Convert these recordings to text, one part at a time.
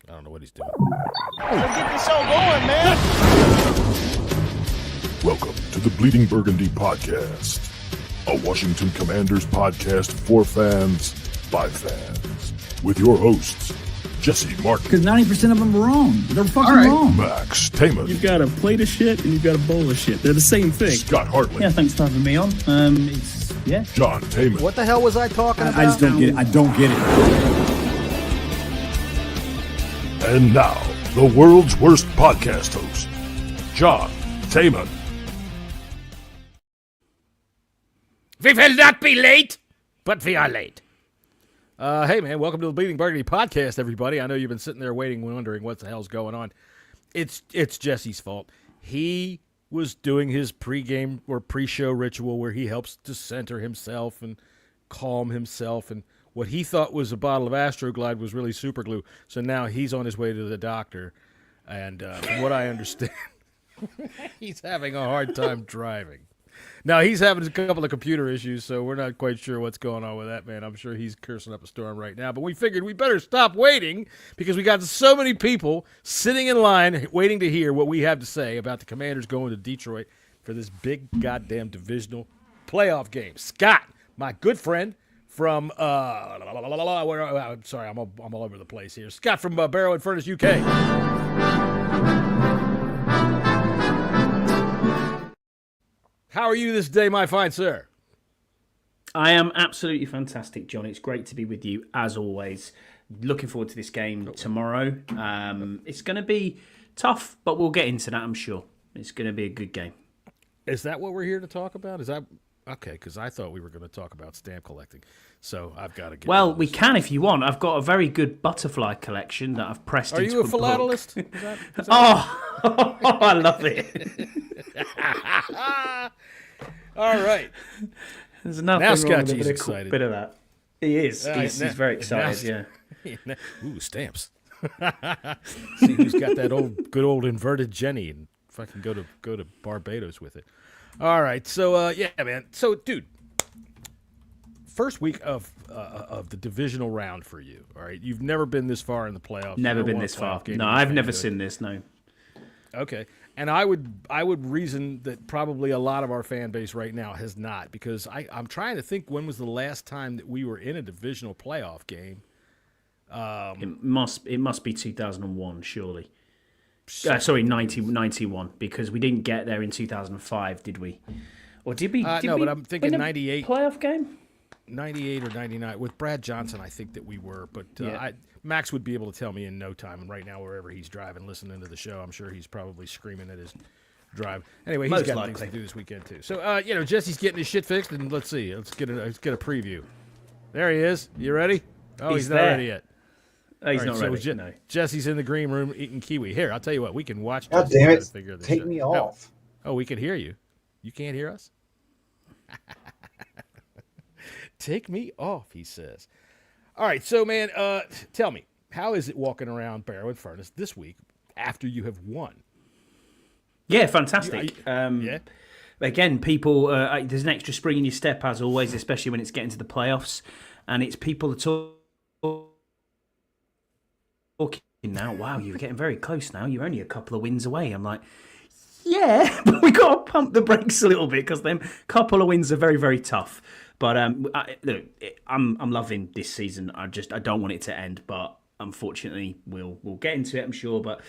I don't know what he's doing. So get this show going, man. Welcome to the Bleeding Burgundy podcast, a Washington Commanders podcast for fans by fans, with your hosts, Jessy Martin. Because 90% of them are wrong. They're fucking wrong. Max Tame. You've got a plate of shit and you've got a bowl of shit. They're the same thing. Scott Hartley. Yeah, thanks for having me on. Yeah. John Tame. What the hell was I talking about? I just don't get it. I don't get it. And now, the world's worst podcast host, John Tame. We will not be late, but we are late. Hey, man, welcome to the Bleeding Burgundy podcast, everybody. I know you've been sitting there waiting, wondering what the hell's going on. It's Jesse's fault. He was doing his pregame or pre-show ritual where he helps to center himself and calm himself, and what he thought was a bottle of Astroglide was really super glue. So now he's on his way to the doctor, and from what I understand, he's having a hard time driving. Now, he's having a couple of computer issues, so we're not quite sure what's going on with that, man. I'm sure he's cursing up a storm right now. But we figured we better stop waiting because we got so many people sitting in line waiting to hear what we have to say about the Commanders going to Detroit for this big goddamn divisional playoff game. Scott, my good friend from, I'm sorry, I'm all over the place here. Scott from Barrow and Furnace, UK. How are you this day, my fine sir? I am absolutely fantastic, John. It's great to be with you, as always. Looking forward to this game tomorrow. It's going to be tough, but we'll get into that, I'm sure. It's going to be a good game. Is that what we're here to talk about? Is that okay? Because I thought we were going to talk about stamp collecting, so I've got to get. Well, we can if you want. I've got a very good butterfly collection that I've pressed into a book. Are you a philatelist? Is that Oh, I love it. All right. There's nothing Now wrong Scott with G's a excited. bit of that. He is. He's very excited, yeah. Ooh, stamps. See who's got that good old inverted Jenny, and if I can go to Barbados with it. All right, so yeah, man. So, dude, first week of the divisional round for you. All right, you've never been this far in the playoffs. Never been this far. No, I've never seen this. No. Okay, and I would reason that probably a lot of our fan base right now has not, because I'm trying to think when was the last time that we were in a divisional playoff game. It must be 2001, surely. Sorry, 91, because we didn't get there in 2005, did we? Or did we? No, but I'm thinking 98 playoff game. 98 or 99 with Brad Johnson. I think that we were, but Max would be able to tell me in no time. And right now, wherever he's driving, listening to the show, I'm sure he's probably screaming at his drive. Anyway, he's got things to do this weekend too. So, Jesse's getting his shit fixed, and let's see. Let's get a preview. There he is. You ready? Oh, he's not ready yet. Oh, he's not ready. No. Jesse's in the green room eating kiwi. Here, I'll tell you what. We can watch. God damn it! Take me off. Oh, we can hear you. You can't hear us? Take me off, he says. All right, so, man, tell me, how is it walking around Barrow and Furnace this week after you have won? Yeah, fantastic. Yeah. Again, people, there's an extra spring in your step, as always, especially when it's getting to the playoffs. And it's people are talking now. Wow, you're getting very close now. You're only a couple of wins away. I'm like, yeah, but we got to pump the brakes a little bit because them couple of wins are very, very tough. But look, I'm loving this season. I don't want it to end, but unfortunately, we'll get into it, I'm sure. But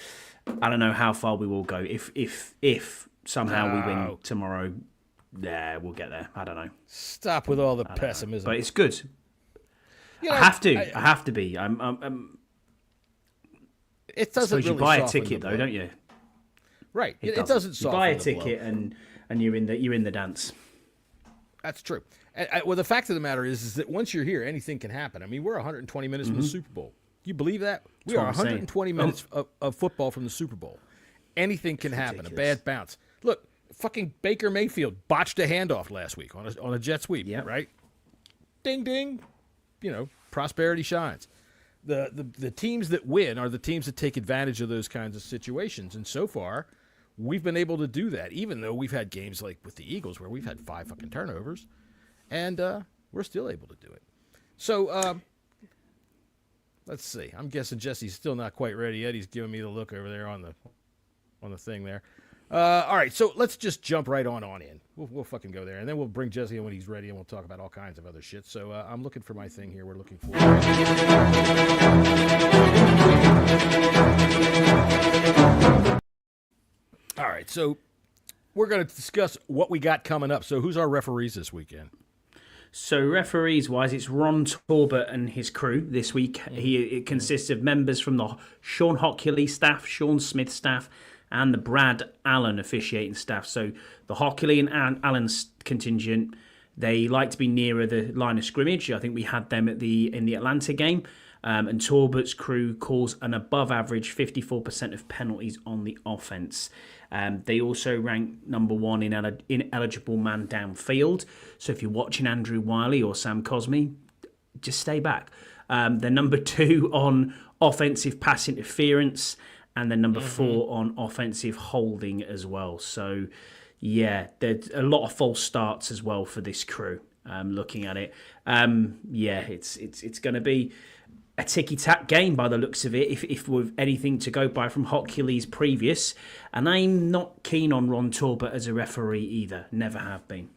I don't know how far we will go. If somehow we win tomorrow, yeah, we'll get there. I don't know. Stop with all the pessimism. But it's good. I have to. I have to be. It doesn't really you buy a soften ticket the though, blow. don't you? Right. It doesn't You soften buy a the ticket blow. and you're in the dance. That's true. Well, the fact of the matter is that once you're here, anything can happen. I mean, we're 120 minutes from the Super Bowl. You believe that? We are 120 minutes of football from the Super Bowl. Anything can happen. Ridiculous. A bad bounce. Look, fucking Baker Mayfield botched a handoff last week on a jet sweep, right? Ding, ding. Prosperity shines. The teams that win are the teams that take advantage of those kinds of situations. And so far, we've been able to do that, even though we've had games like with the Eagles where we've had 5 fucking turnovers. And we're still able to do it. So let's see. I'm guessing Jesse's still not quite ready yet. He's giving me the look over there on the thing there. All right, so let's just jump right on in. We'll fucking go there, and then we'll bring Jessy in when he's ready, and we'll talk about all kinds of other shit. So I'm looking for my thing here. We're looking for. All right, so we're going to discuss what we got coming up. So who's our referees this weekend? So referees-wise, it's Ron Torbert and his crew this week. It consists of members from the Sean Hockley staff, Sean Smith staff, and the Brad Allen officiating staff. So the Hockley and Allen's contingent, they like to be nearer the line of scrimmage. I think we had them in the Atlanta game. And Torbert's crew calls an above-average 54% of penalties on the offense. They also rank number 1 in ineligible man downfield. So if you're watching Andrew Wiley or Sam Cosme, just stay back. They're number 2 on offensive pass interference, and then number 4 on offensive holding as well. So, yeah, there's a lot of false starts as well for this crew. Looking at it, it's going to be a ticky-tack game by the looks of it, if with anything to go by from Hockley's previous. And I'm not keen on Ron Torbert as a referee either. Never have been.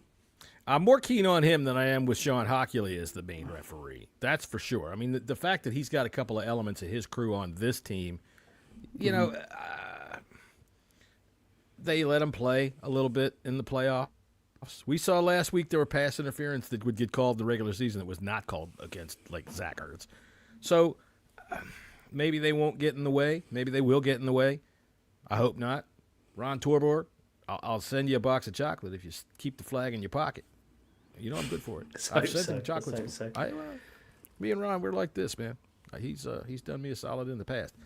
I'm more keen on him than I am with Sean Hockley as the main referee. That's for sure. I mean, the fact that he's got a couple of elements of his crew on this team, you know, they let him play a little bit in the playoffs. We saw last week there were pass interference that would get called in the regular season that was not called against, like, Zach Ertz. So maybe they won't get in the way. Maybe they will get in the way. I hope not. Ron Torbert, I'll send you a box of chocolate if you keep the flag in your pocket. You know I'm good for it. I've sent him chocolates. Me and Ron, we're like this, man. He's done me a solid in the past.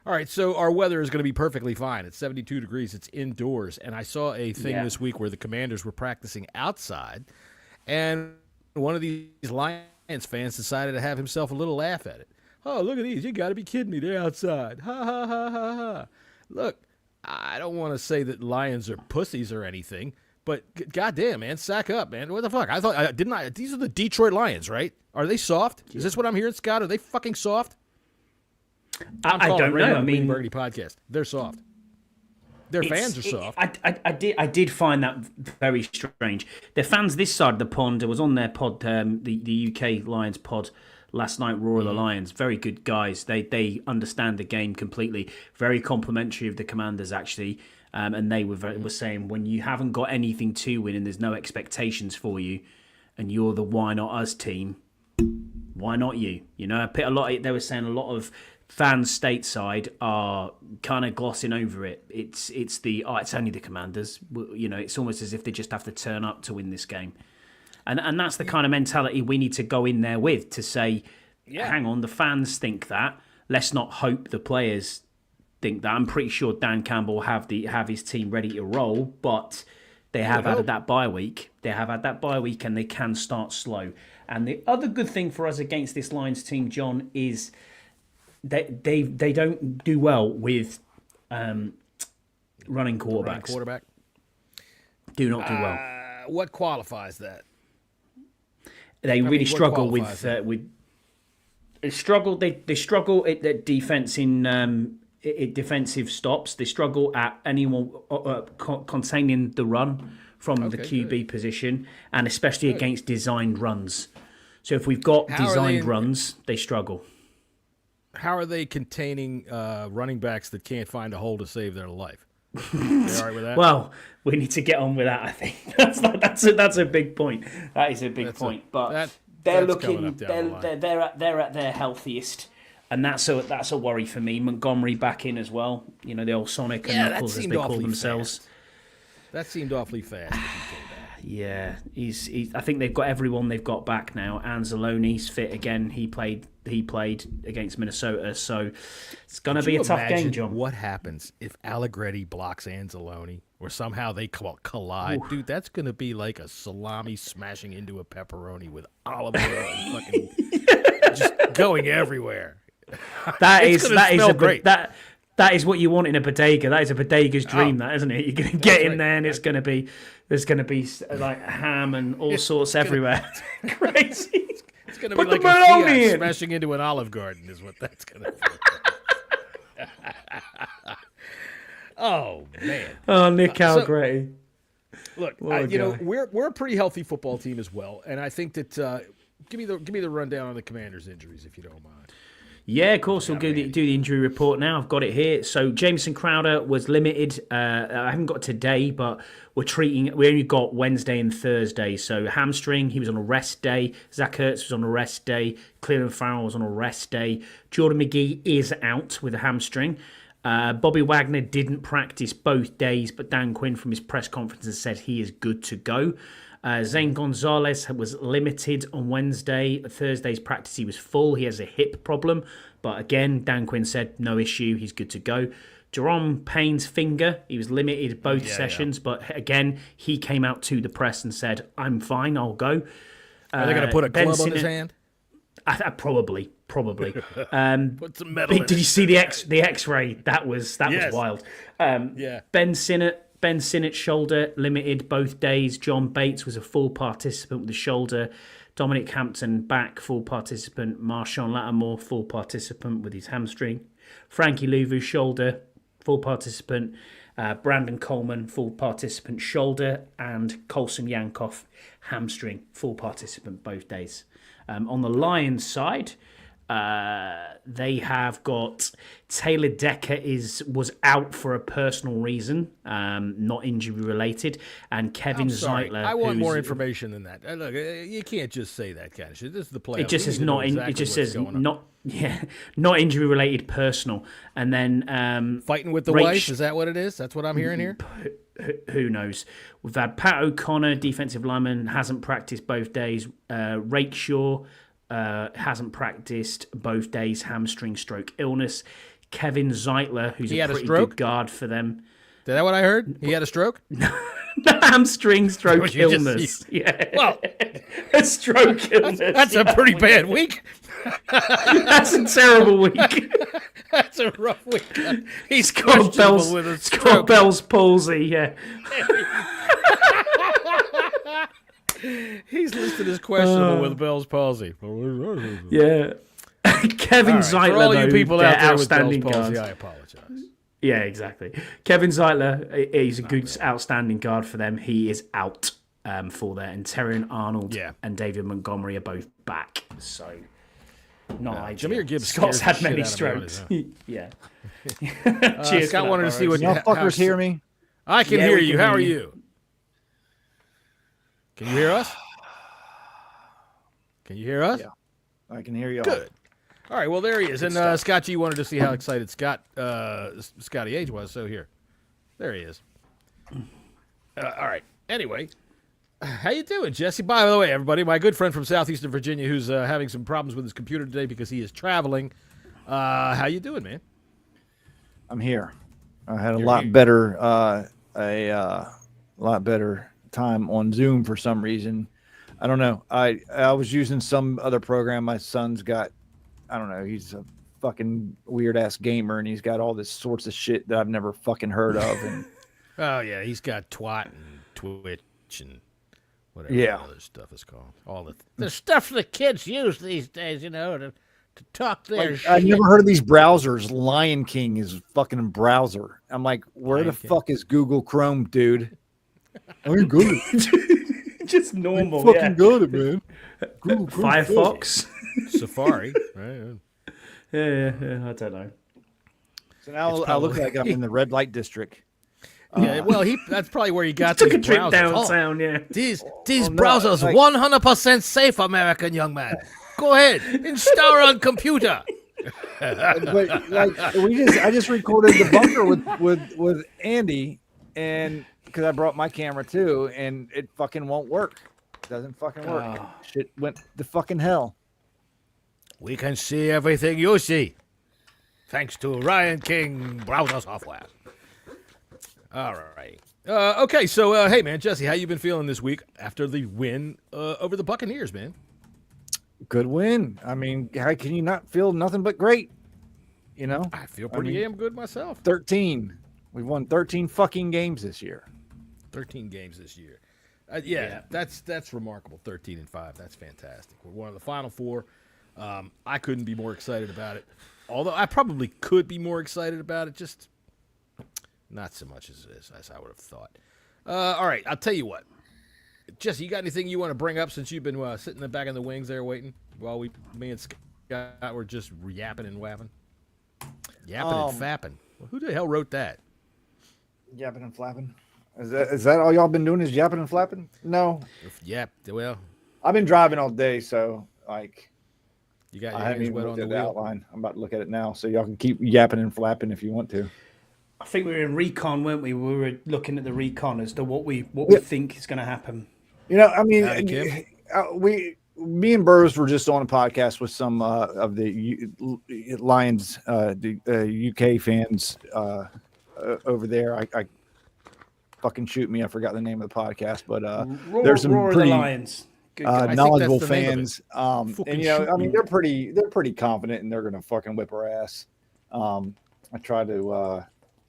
All right, so our weather is going to be perfectly fine. It's 72 degrees. It's indoors. And I saw a thing this week where the Commanders were practicing outside, and one of these Lions fans decided to have himself a little laugh at it. Oh, look at these. You got to be kidding me. They're outside. Ha, ha, ha, ha, ha. Look, I don't want to say that Lions are pussies or anything, but goddamn, man, sack up, man. What the fuck? I thought, these are the Detroit Lions, right? Are they soft? Is this what I'm hearing, Scott? Are they fucking soft? I don't know. I mean, Burgundy podcast. They're soft. Their fans are soft. I did find that very strange. Their fans this side of the pond, I was on their pod, the UK Lions pod last night, Roar of the Lions. Very good guys. They understand the game completely. Very complimentary of the Commanders, actually. And they were saying, when you haven't got anything to win and there's no expectations for you, and you're the why not us team, why not you? You know, they were saying a lot of fans stateside are kind of glossing over it. It's only the Commanders. You know, it's almost as if they just have to turn up to win this game. And that's the kind of mentality we need to go in there with, to say, hang on, the fans think that. Let's not hope the players think that. I'm pretty sure Dan Campbell have his team ready to roll, but they have had that bye week. They have had that bye week, and they can start slow. And the other good thing for us against this Lions team, John, is they don't do well with running quarterbacks. Quarterback Do not do well. What qualifies that? They really struggle with. They struggle at defense in defensive stops. They struggle at anyone containing the run from the QB position, and especially against designed runs. So if we've got designed runs, they struggle. How are they containing running backs that can't find a hole to save their life? They all right with that? Well, we need to get on with that. I think that's a big point. That is a big point. But they're looking. They're at their healthiest, and that's a worry for me. Montgomery back in as well. You know, the old Sonic and Knuckles, as they call themselves. Fast. That seemed awfully fast. Yeah, he's. I think they've got everyone they've got back now. Anzalone's fit again. He played against Minnesota, so it's going to be a tough game, John. What happens if Allegretti blocks Anzalone, or somehow they collide? Ooh. Dude, that's going to be like a salami smashing into a pepperoni with olive oil and fucking just going everywhere. That is what you want in a bodega. That is a bodega's dream, that, isn't it? You're going to get in there, and there's going to be like ham and all sorts everywhere. Crazy. It's going to be Put like the a bologna Fiat in. smashing into an Olive Garden is what that's going to be. Oh, man. Oh, Nick Allegretti. Look, What a you know, guy. we're a pretty healthy football team as well, and I think that give me the rundown on the Commanders' injuries if you don't mind. Yeah, of course. We'll do the injury report now. I've got it here. So Jameson Crowder was limited. I haven't got today, but we only got Wednesday and Thursday. So hamstring, he was on a rest day. Zach Ertz was on a rest day. Cleveland Farrell was on a rest day. Jordan McGee is out with a hamstring. Bobby Wagner didn't practice both days, but Dan Quinn from his press conference has said he is good to go. Zane Gonzalez was limited on Wednesday. Thursday's practice, he was full. He has a hip problem. But again, Dan Quinn said no issue. He's good to go. Jerome Payne's finger, he was limited both sessions. But again, he came out to the press and said, I'm fine, I'll go. Are they going to put a club on his hand? Probably. Put some metal in Did you see the X-ray? That was wild. Ben Sinnott's shoulder limited both days. John Bates was a full participant with the shoulder. Dominic Hampton back, full participant. Marshawn Lattimore, full participant with his hamstring. Frankie Louvu shoulder, full participant. Brandon Coleman, full participant shoulder. And Colson Yankoff, hamstring, full participant both days. On the Lions side, they have got Taylor Decker was out for a personal reason, not injury related, and Kevin Zeitler. I want more information than that. Look, you can't just say that kind of shit. This is the playoffs. It just says not. It just says not. Yeah, not injury related, personal, and then fighting with the wife. Is that what it is? That's what I'm hearing here. Who knows? We've had Pat O'Connor, defensive lineman, hasn't practiced both days. Rake Shaw hasn't practiced both days, hamstring stroke illness. Kevin Zeitler, who's a pretty good guard for them. Is that what I heard? He had a stroke? Hamstring stroke illness. Yeah. Well, a stroke illness. That's a pretty bad week. That's a terrible week. That's a rough week. He's got Bell's palsy, yeah. He's listed as questionable with Bell's palsy. Yeah. Kevin Zeitler, for all you people out there with Bell's outstanding palsy, guard. I apologize. Yeah, exactly. Kevin Zeitler, he's a good, outstanding guard for them. He is out for that. And Terrion Arnold and David Montgomery are both back. So, not ideal. Jameer Gibbs Scott's had many strokes. Yeah. Cheers. Scott wanted to see what y'all fuckers hear me. I can hear you. How are you? Can you hear us? Can you hear us? Yeah, I can hear you. Good. All right, well, there he is. And Scott G wanted to see how excited Scotty H was, so here. There he is. All right. Anyway, how you doing, Jesse? By the way, everybody, my good friend from southeastern Virginia who's having some problems with his computer today because he is traveling. How you doing, man? I'm here. I had a lot better time on Zoom for some reason. I don't know. I was using some other program. My son's got, I don't know, he's a fucking weird ass gamer and he's got all this sorts of shit that I've never fucking heard of. And oh yeah, he's got Twat and Twitch and whatever other stuff is called. All the stuff the kids use these days, you know, to talk their shit. I've never heard of these browsers. Lion King is fucking browser. I'm like, where the fuck is Google Chrome, dude? I ain't good at it. Just normal, fucking good at it, man. Google Chrome Firefox. Safari, right? Yeah, I don't know. So now I look like I'm in the red light district. Yeah, well, that's probably where you got took these a trip browsers. downtown, yeah. These browsers, 100% safe, American young man. Go ahead, install on computer. But like I just recorded the bunker with Andy, and because I brought my camera too, and it fucking won't work. It doesn't fucking work. Shit went to fucking hell. We can see everything you see, thanks to Ryan King browser software. All right. Okay, so hey man, Jesse, how you been feeling this week after the win over the Buccaneers, man? Good win. I mean, how can you not feel nothing but great? You know? I feel pretty damn good myself. 13. We've won 13 fucking games this year. 13 games this year. Yeah, that's remarkable. 13-5. That's fantastic. We're one of the Final Four. I couldn't be more excited about it. Although I probably could be more excited about it, just not so much as I would have thought. All right, I'll tell you what. Jesse, you got anything you want to bring up since you've been sitting back in the wings there waiting while me and Scott were just yapping and wapping? Yapping and fapping. Well, who the hell wrote that? Yapping and flapping. Is that all y'all been doing is yapping and flapping? No. Yap. Well, I've been driving all day, so like you got your I haven't hands even wet on looked the at the wheel. outline. I'm about to look at it now, so y'all can keep yapping and flapping if you want to. I think we were in recon, weren't we? We were looking at the recon as to what we think is going to happen. You know, I mean, me and Burroughs were just on a podcast with some of the Lions, the UK fans over there. I fucking shoot me, I forgot the name of the podcast, but there's some Roar pretty of the Lions. Good knowledgeable that's the name of it. fans. And you know, I mean, they're pretty confident, and they're gonna fucking whip our ass. I try to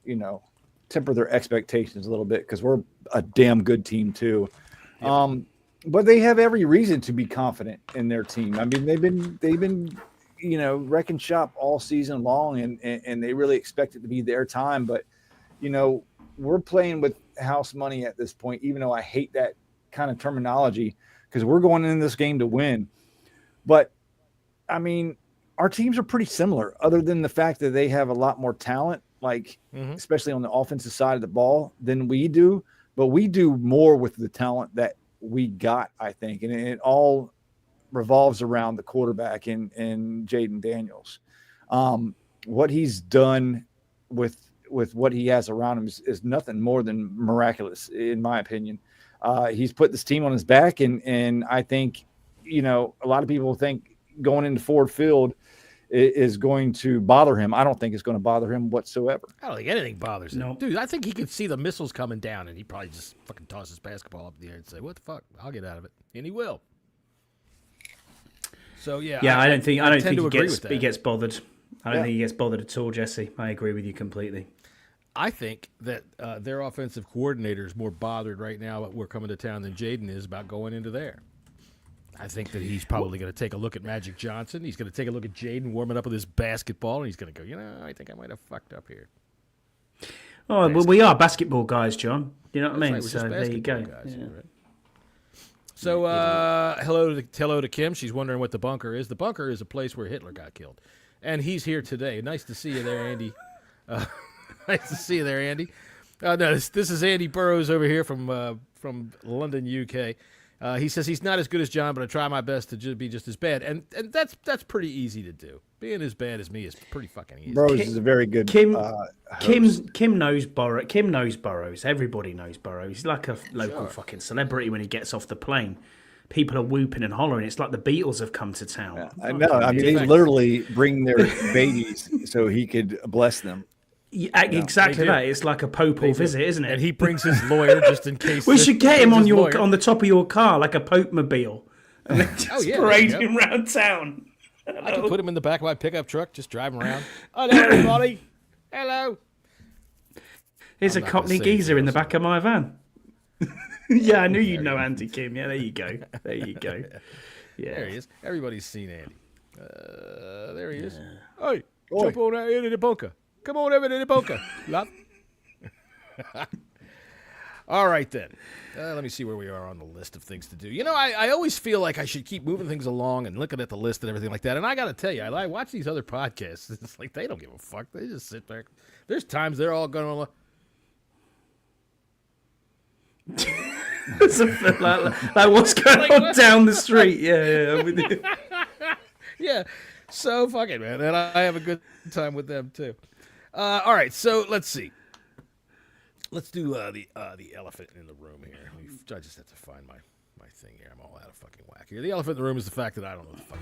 you know, temper their expectations a little bit because we're a damn good team too. Yep. But they have every reason to be confident in their team. I mean, they've been, you know, wrecking shop all season long, and they really expect it to be their time. But, you know, we're playing with house money at this point, even though I hate that kind of terminology, because we're going in this game to win. But, I mean, our teams are pretty similar, other than the fact that they have a lot more talent, like especially on the offensive side of the ball, than we do. But we do more with the talent that we got, I think. And it all revolves around the quarterback and Jaden Daniels. What he's done with what he has around him is nothing more than miraculous, in my opinion. He's put this team on his back. And I think, you know, a lot of people think going into Ford Field is going to bother him. I don't think it's going to bother him whatsoever. I don't think anything bothers him. No. Dude, I think he could see the missiles coming down, and he probably just fucking toss his basketball up in the air and say, what the fuck? I'll get out of it. And he will. So, yeah. I don't think he gets bothered. I don't think he gets bothered at all, Jesse. I agree with you completely. I think that their offensive coordinator is more bothered right now that we're coming to town than Jaden is about going into there. I think that he's probably going to take a look at Magic Johnson. He's going to take a look at Jaden warming up with his basketball, and he's going to go, you know, I think I might have fucked up here. Oh, well, we are basketball guys, John. You know what I mean? Right, So there you go. Guys, yeah. Right. So hello to Kim. She's wondering what the bunker is. The bunker is a place where Hitler got killed, and he's here today. Nice to see you there, Andy. Nice to see you there, Andy. No, this is Andy Burroughs over here from London, UK. He says he's not as good as John, but I try my best to be just as bad, and that's pretty easy to do. Being as bad as me is pretty fucking easy. Burroughs is a very good. Kim knows Burroughs. Everybody knows Burroughs. He's like a local fucking celebrity when he gets off the plane. People are whooping and hollering. It's like the Beatles have come to town. Yeah, I know. I mean, they literally bring their babies so he could bless them. Yeah, exactly that. It's like a papal visit, isn't it? And he brings his lawyer just in case. We should get him on the top of your car like a Pope mobile, and then just parade him around town. I can put him in the back of my pickup truck, just drive him around. Hello, everybody. Hello. Here's a Cockney geezer in the back of my van. Yeah, I knew you'd know Andy Kim. Yeah, there you go. There you go. Yeah, there he is. Everybody's seen Andy. There he is. Hey, jump on out into the bunker. Come on over to the bunker, love. All right, then. Let me see where we are on the list of things to do. You know, I always feel like I should keep moving things along and looking at the list and everything like that. And I got to tell you, I watch these other podcasts. It's like they don't give a fuck. They just sit there. There's times they're all going to like what's going on down the street. Yeah, I'm with you. Yeah, so fucking man. And I have a good time with them, too. All right, so let's see. Let's do the elephant in the room here. I just have to find my thing here. I'm all out of fucking whack here. The elephant in the room is the fact that I don't know what the fuck.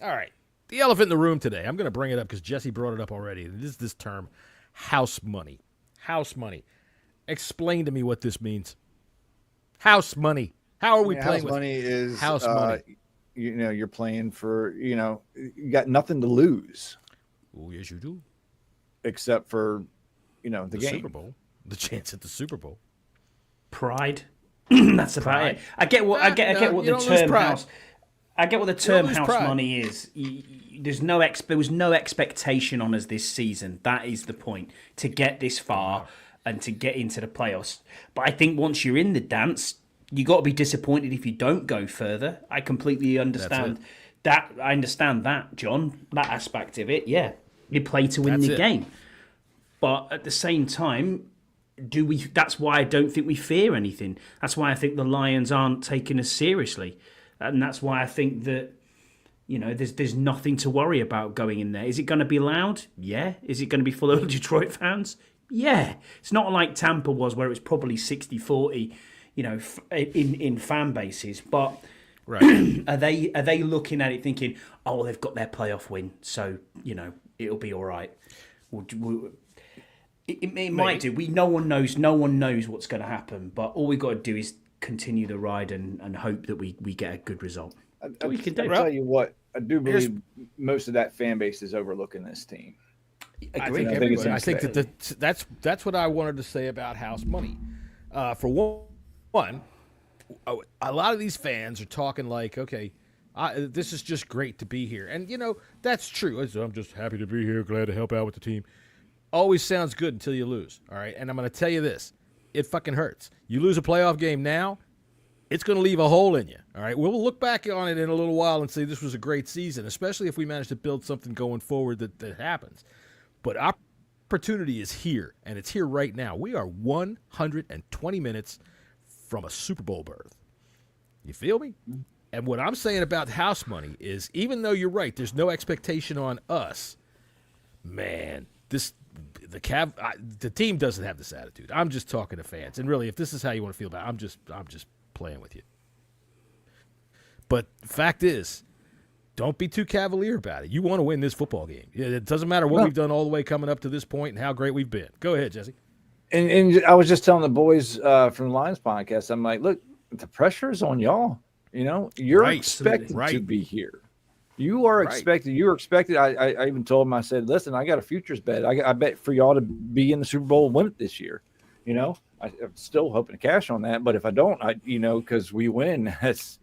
All right, the elephant in the room today. I'm going to bring it up because Jesse brought it up already. This term, house money. House money. Explain to me what this means. House money. How are we playing house with money? Is house money? you're playing for, you got nothing to lose. Oh, yes, you do. Except for, the game. Super Bowl, the chance at the Super Bowl. Pride. That's about it. I get what the term house. I get what the term house money is. There was no expectation on us this season. That is the point, to get this far and to get into the playoffs. But I think once you're in the dance, you got to be disappointed if you don't go further. I completely understand that. I understand that, John. That aspect of it. Yeah, you play to win the game. But at the same time, that's why I don't think we fear anything. That's why I think the Lions aren't taking us seriously. And that's why I think that, there's nothing to worry about going in there. Is it going to be loud? Yeah. Is it going to be full of Detroit fans? Yeah. It's not like Tampa was, where it was probably 60-40, in fan bases. But are they looking at it thinking, oh, they've got their playoff win, so, it'll be all right? It might do. No one knows what's going to happen. But all we've got to do is continue the ride and hope that we get a good result. I'll tell you what, I do believe most of that fan base is overlooking this team. I think that's what I wanted to say about house money. For one, a lot of these fans are talking like, okay, this is just great to be here. And, that's true. I'm just happy to be here, glad to help out with the team. Always sounds good until you lose, all right? And I'm going to tell you this. It fucking hurts. You lose a playoff game now, it's going to leave a hole in you, all right? We'll look back on it in a little while and say this was a great season, especially if we manage to build something going forward that happens. But opportunity is here, and it's here right now. We are 120 minutes from a Super Bowl berth. You feel me? And what I'm saying about house money is, even though you're right, there's no expectation on us, man, the team doesn't have this attitude. I'm just talking to fans, and really, if this is how you want to feel about it, I'm just playing with you. But fact is, don't be too cavalier about it. You want to win this football game. It doesn't matter what we've done all the way coming up to this point and how great we've been. Go ahead, Jesse. And I was just telling the boys from the Lions podcast, I'm like, look, the pressure is on y'all. You're expected to be here. You are expected. You are expected. I even told him, I said, listen, I got a futures bet. I bet for y'all to be in the Super Bowl and win it this year. I'm still hoping to cash on that. But if I don't, because we win, that's,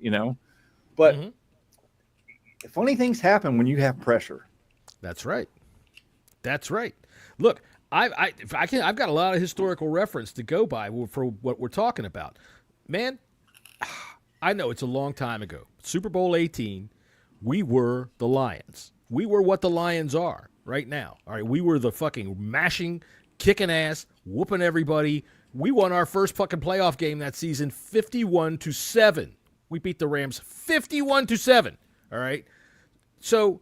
But funny things happen when you have pressure. That's right. That's right. Look, I've got a lot of historical reference to go by for what we're talking about. Man, I know it's a long time ago. Super Bowl 18. We were the Lions. We were what the Lions are right now. All right, we were the fucking mashing, kicking ass, whooping everybody. We won our first fucking playoff game that season 51-7. We beat the Rams 51-7. All right? So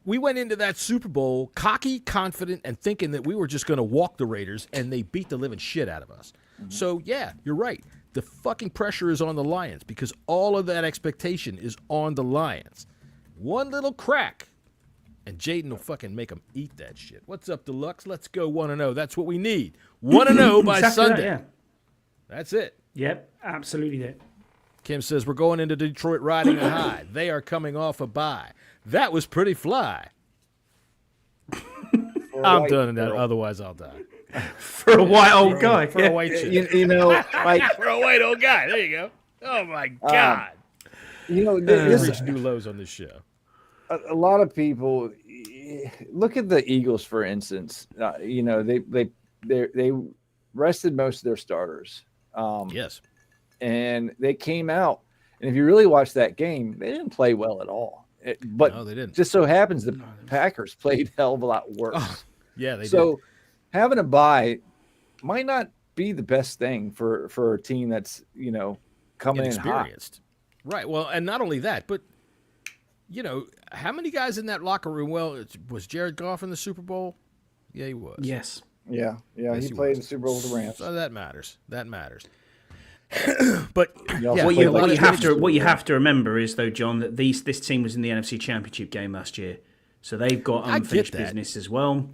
we went into that Super Bowl cocky, confident, and thinking that we were just going to walk the Raiders, and they beat the living shit out of us. So, yeah, you're right. The fucking pressure is on the Lions because all of that expectation is on the Lions. One little crack, and Jaden will fucking make them eat that shit. What's up, Deluxe? Let's go 1-0. That's what we need. 1-0 by Sunday. Yeah. That's it. Yep, absolutely it. Kim says, we're going into Detroit riding a high. They are coming off a bye. That was pretty fly. I'm done in that. Otherwise, I'll die. For a white old guy. For a white chick. Like for a white old guy. There you go. Oh, my God. This reached new lows on this show. A lot of people look at the Eagles, for instance. They rested most of their starters. Yes. And they came out. And if you really watch that game, they didn't play well at all. No, they didn't. Just so happens the Packers played a hell of a lot worse. Oh, yeah, they did. So having a bye might not be the best thing for a team that's, coming in hot. Right. Well, and not only that, but, how many guys in that locker room? Well, was Jared Goff in the Super Bowl? Yeah, he was. Yes. Yeah. Yes, he played in the Super Bowl with the Rams. So that matters. But what you have to remember is, though, John, that this team was in the NFC Championship game last year, so they've got unfinished business as well,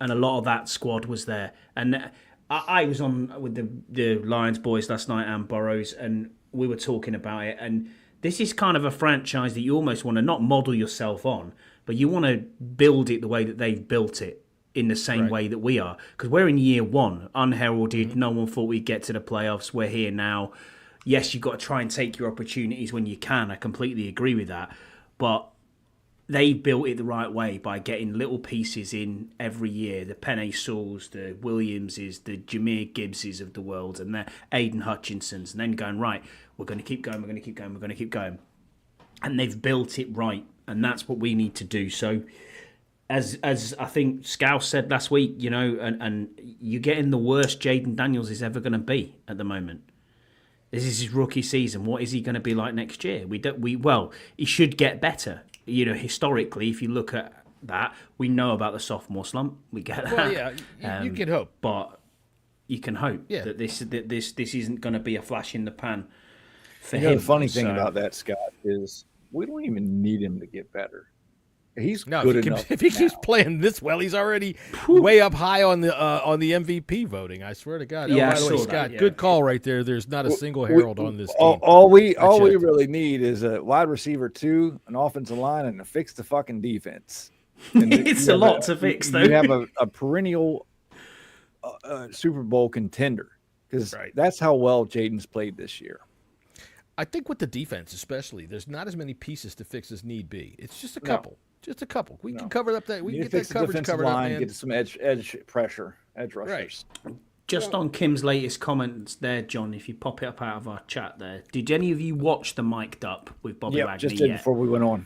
and a lot of that squad was there. And I was on with the Lions boys last night and Burrows, and we were talking about it, and This is kind of a franchise that you almost want to not model yourself on, but you want to build it the way that they've built it in the same way that we are. Because we're in year one, unheralded. No one thought we'd get to the playoffs. We're here now. Yes, you've got to try and take your opportunities when you can. I completely agree with that. But they built it the right way by getting little pieces in every year. The Penny Sauls, the Williamses, the Jameer Gibbses of the world, and the Aiden Hutchinsons. And then going, right, we're going to keep going, we're going to keep going, we're going to keep going. And they've built it right. And that's what we need to do. So as I think Scouse said last week, you know, and you're getting the worst Jaden Daniels is ever going to be at the moment. This is his rookie season. What is he going to be like next year? Well, he should get better. You know, historically, if you look at that, we know about the sophomore slump. We get that. Well, yeah, you can hope, but you can hope that this isn't going to be a flash in the pan for him. The funny thing about that, Scott, is we don't even need him to get better. He's good enough. If he keeps playing this well, he's already way up high on the MVP voting. I swear to God. Yeah, by the way, Scott, that, good call right there. There's not a single Herald on this team. All we really need is a wide receiver 2, an offensive line, and to fix the fucking defense. It's a lot to fix, though. You have a perennial Super Bowl contender because that's how well Jaden's played this year. I think with the defense, especially, there's not as many pieces to fix as need be. It's just a couple. Just a couple. We can cover up that. We can get that coverage covered up, man. Get some edge pressure, edge rushers. Right. Just on Kim's latest comments there, John, if you pop it up out of our chat there, did any of you watch the Mic'd Up with Bobby Wagner? Just did before we went on.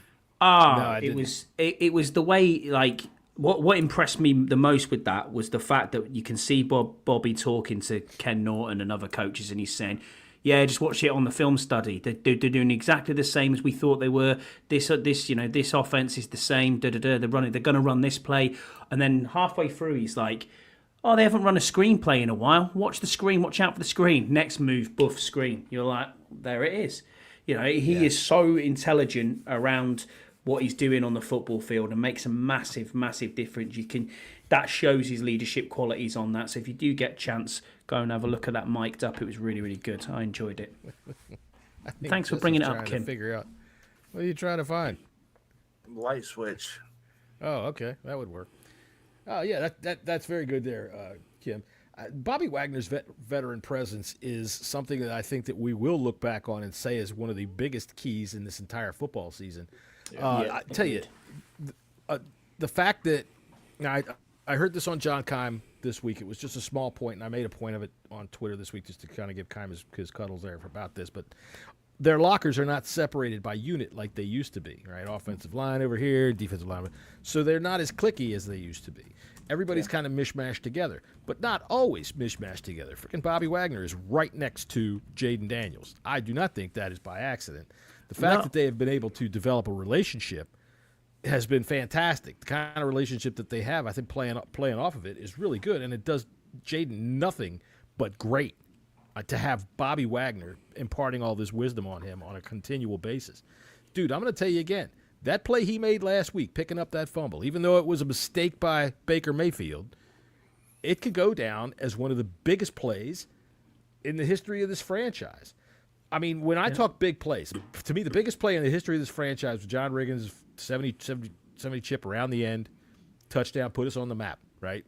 It was the way, like, what impressed me the most with that was the fact that you can see Bobby talking to Ken Norton and other coaches, and he's saying, yeah, just watch it on the film study. They're doing exactly the same as we thought they were. This offense is the same. They're going to run this play, and then halfway through, he's like, "Oh, they haven't run a screenplay in a while. Watch the screen. Watch out for the screen. Next move, buff screen." You're like, there it is. You know, he is so intelligent around what he's doing on the football field and makes a massive, massive difference. That shows his leadership qualities on that. So if you do get a chance, go and have a look at that Mic'd Up. It was really, really good. I enjoyed it. Thanks for bringing it up, Kim. Figure out what are you trying to find? Light switch. Oh, okay, that would work. Oh, yeah, that's very good there, Kim. Bobby Wagner's veteran presence is something that I think that we will look back on and say is one of the biggest keys in this entire football season. I tell you, the fact that I heard this on John Keim this week. It was just a small point, and I made a point of it on Twitter this week just to kind of give Keim his cuddles there about this. But their lockers are not separated by unit like they used to be, right? Offensive line over here, defensive line. So they're not as cliquey as they used to be. Everybody's kind of mishmashed together, but not always mishmashed together. Freaking Bobby Wagner is right next to Jaden Daniels. I do not think that is by accident. The fact that they have been able to develop a relationship has been fantastic. The kind of relationship that they have, I think playing off of it is really good, and it does Jaden nothing but great to have Bobby Wagner imparting all this wisdom on him on a continual basis. Dude, I'm going to tell you again, that play he made last week, picking up that fumble, even though it was a mistake by Baker Mayfield, it could go down as one of the biggest plays in the history of this franchise. I mean, when I talk big plays, to me, the biggest play in the history of this franchise was John Riggins' 70 chip around the end, touchdown, put us on the map, right?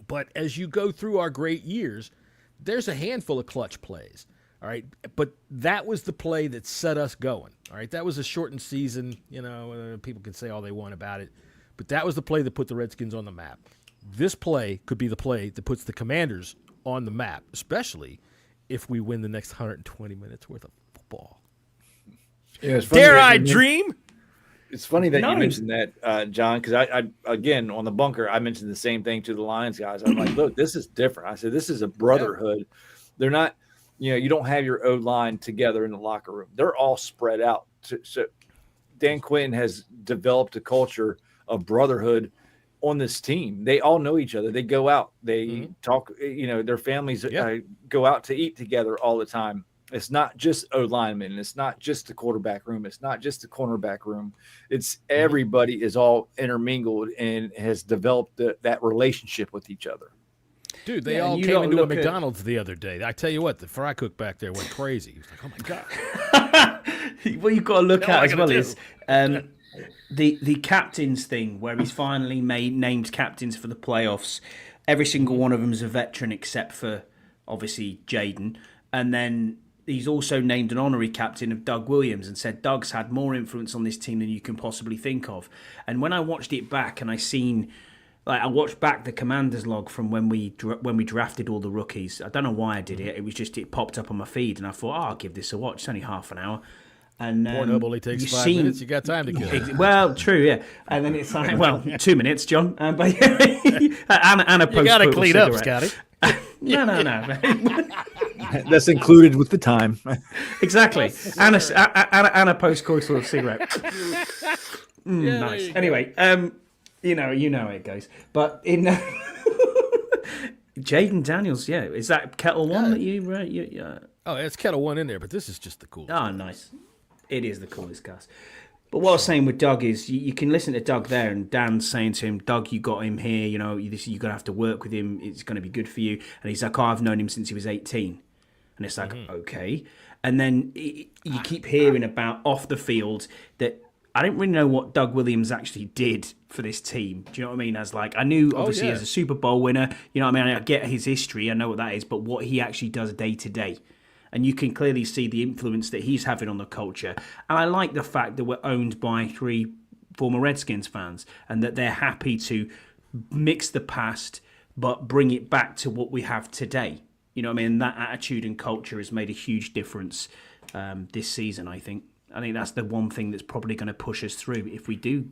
But as you go through our great years, there's a handful of clutch plays, all right? But that was the play that set us going, all right? That was a shortened season. You know, people can say all they want about it, but that was the play that put the Redskins on the map. This play could be the play that puts the Commanders on the map, especially if we win the next 120 minutes worth of football. Yeah, Dare I dream? It's funny that you mentioned that, John, because I again, on the bunker, I mentioned the same thing to the Lions guys. I'm like, look, this is different. I said, this is a brotherhood. Yeah. They're not, you don't have your O-line together in the locker room. They're all spread out. So Dan Quinn has developed a culture of brotherhood on this team. They all know each other. They go out. They talk, their families go out to eat together all the time. It's not just O-linemen. It's not just the quarterback room. It's not just the cornerback room. It's everybody is all intermingled and has developed that relationship with each other. Dude, they Yeah, all and you came gotta into a look at- McDonald's the other day. I tell you what, the fry cook back there went crazy. He was like, "Oh my god!" What you've got to look Hell am I at as gonna well do? is the captains thing, where he's finally named captains for the playoffs. Every single one of them is a veteran except for obviously Jaden, and then he's also named an honorary captain of Doug Williams and said Doug's had more influence on this team than you can possibly think of. And when I watched it back and I watched back the Commanders log from when we drafted all the rookies. I don't know why I did it. It was just it popped up on my feed, and I thought, I'll give this a watch. It's only half an hour. And Pornhub only takes 5 minutes. You got time to kill. Well, true, yeah. And then it's like, well, 2 minutes, John. But and a post. You got to clean up, Scotty. No. That's included with the time. Exactly. And a post-coital cigarette. Yeah, Nice. Anyway, you know how it goes. But in Jaden Daniels, yeah, is that Kettle One that you? Oh, it's Kettle One in there, but this is just the coolest. Oh, nice. It is the coolest cast. But what I was saying with Doug is you can listen to Doug there, and Dan's saying to him, Doug, you got him here, you're going to have to work with him, it's going to be good for you. And he's like, I've known him since he was 18. And it's like, okay. And then you keep hearing about off the field that I didn't really know what Doug Williams actually did for this team. Do you know what I mean? As like, I knew obviously as a Super Bowl winner, you know what I mean? I get his history, I know what that is, but what he actually does day to day. And you can clearly see the influence that he's having on the culture. And I like the fact that we're owned by 3 former Redskins fans and that they're happy to mix the past but bring it back to what we have today. You know what I mean? That attitude and culture has made a huge difference this season, I think. I think that's the one thing that's probably going to push us through if we do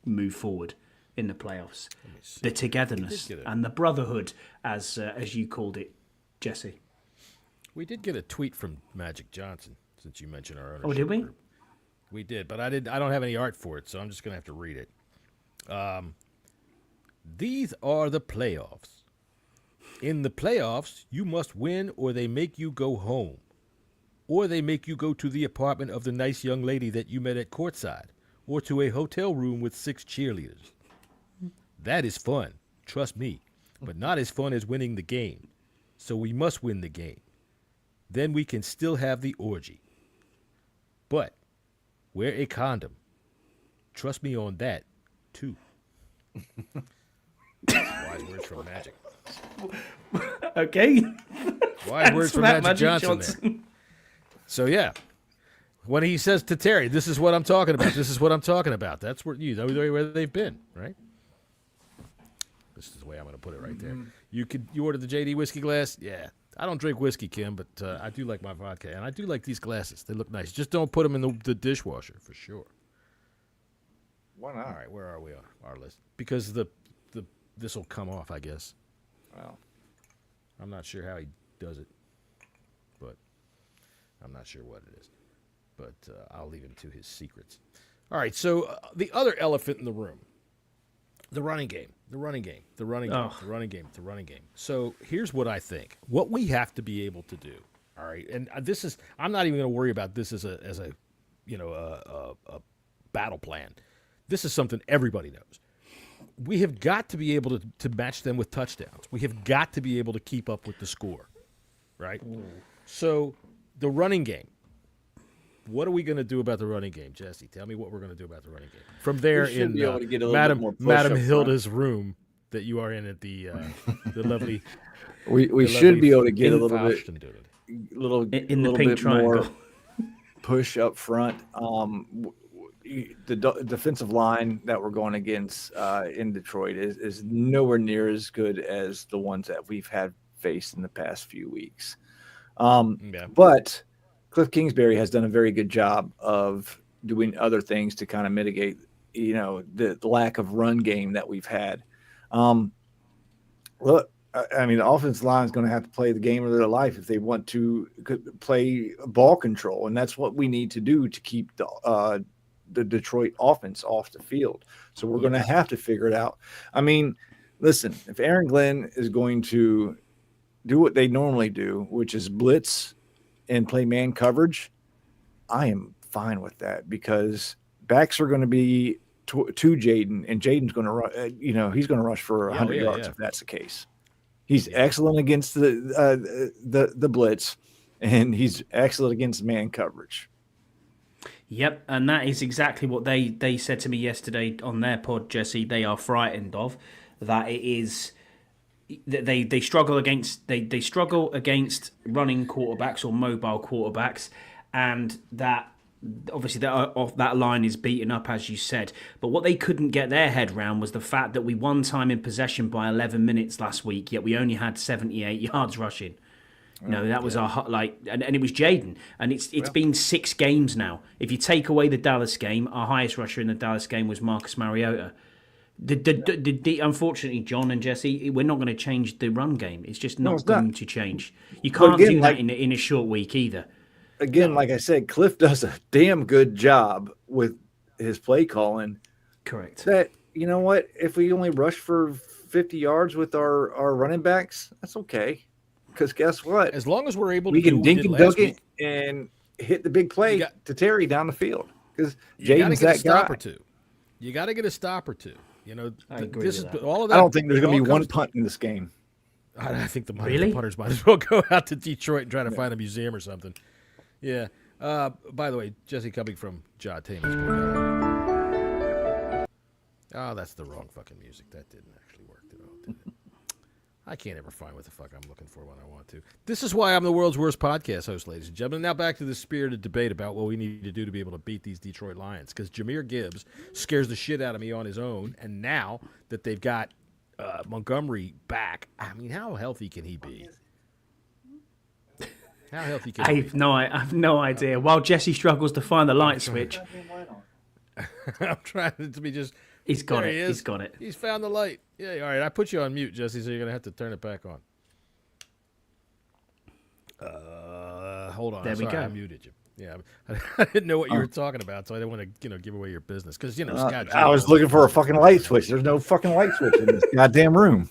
move forward in the playoffs. The togetherness and the brotherhood, as you called it, Jesse. We did get a tweet from Magic Johnson since you mentioned our ownership. Oh, did we? Group. We did, but I don't have any art for it, so I'm just going to have to read it. These are the playoffs. In the playoffs, you must win or they make you go home. Or they make you go to the apartment of the nice young lady that you met at courtside. Or to a hotel room with 6 cheerleaders. That is fun, trust me, but not as fun as winning the game. So we must win the game. Then we can still have the orgy. But wear a condom. Trust me on that, too. Wise words from Magic. Okay. Wise words from Magic Johnson there. So, yeah. When he says to Terry, this is what I'm talking about, this is what I'm talking about, that's where you know where they've been, right? This is the way I'm going to put it right there. You ordered the JD whiskey glass? Yeah. I don't drink whiskey, Kim, but I do like my vodka, and I do like these glasses. They look nice. Just don't put them in the dishwasher, for sure. Why not? All right, where are we on our list? Because this will come off, I guess. Well, I'm not sure how he does it, but I'm not sure what it is. But I'll leave him to his secrets. All right, so the other elephant in the room. The running game. So here's what I think. What we have to be able to do, all right, and this is, I'm not even going to worry about this as a battle plan. This is something everybody knows. We have got to be able to match them with touchdowns. We have got to be able to keep up with the score, right? Ooh. So the running game. What are we going to do about the running game, Jesse? Tell me what we're going to do about the running game. From there in Madam Hilda's room that you are in at the lovely. We should be able to get a little bit in the pink triangle. More push up front. The defensive line that we're going against in Detroit is nowhere near as good as the ones that we've had faced in the past few weeks. But Cliff Kingsbury has done a very good job of doing other things to kind of mitigate, the lack of run game that we've had. Look, I mean, the offensive line is going to have to play the game of their life if they want to play ball control, and that's what we need to do to keep the Detroit offense off the field. So we're going to have to figure it out. I mean, listen, if Aaron Glenn is going to do what they normally do, which is blitz and play man coverage, I am fine with that because backs are going to be to Jaden, and Jaden's going to run. He's going to rush for 100 yards if that's the case. He's excellent against the blitz, and he's excellent against man coverage. Yep, and that is exactly what they said to me yesterday on their pod, Jesse. They are frightened of that. It is they struggle against they struggle against running quarterbacks or mobile quarterbacks, and that obviously that line is beaten up, as you said. But what they couldn't get their head round was the fact that we won time in possession by 11 minutes last week, yet we only had 78 yards rushing. No, that was our and it was Jaden, and it's been 6 games now. If you take away the Dallas game, our highest rusher in the Dallas game was Marcus Mariota. Unfortunately, John and Jesse, we're not going to change the run game. It's just not going to change. You can't do that in a short week either. Again, like I said, Cliff does a damn good job with his play calling. Correct. That, you know what? If we only rush for 50 yards with our running backs, that's okay. Because guess what? As long as we're able to, we can dink and dunk it week, and hit the big play to Terry down the field. Because Jaden's that guy. Or two. You got to get a stop or two. You know, this is all of that. I don't think there's going to be one punt in this game. I think the punters might as well go out to Detroit and try to find a museum or something. Yeah. By the way, Jesse coming from Tame. Oh, that's the wrong fucking music. That didn't actually work at all, did it? I can't ever find what the fuck I'm looking for when I want to. This is why I'm the world's worst podcast host, ladies and gentlemen. Now back to the spirited debate about what we need to do to be able to beat these Detroit Lions. Because Jahmyr Gibbs scares the shit out of me on his own. And now that they've got Montgomery back, I mean, how healthy can he be? How healthy can he be? I have no idea. While Jesse struggles to find the light switch. I'm trying to be just... He's got it. He's got it. He's found the light. Yeah, all right. I put you on mute, Jesse, so you're going to have to turn it back on. Hold on. There we go. I muted you. Yeah, I didn't know what you were talking about, so I didn't want to, give away your business. Because, Scott... I was looking for a fucking light switch. There's no fucking light switch in this goddamn room.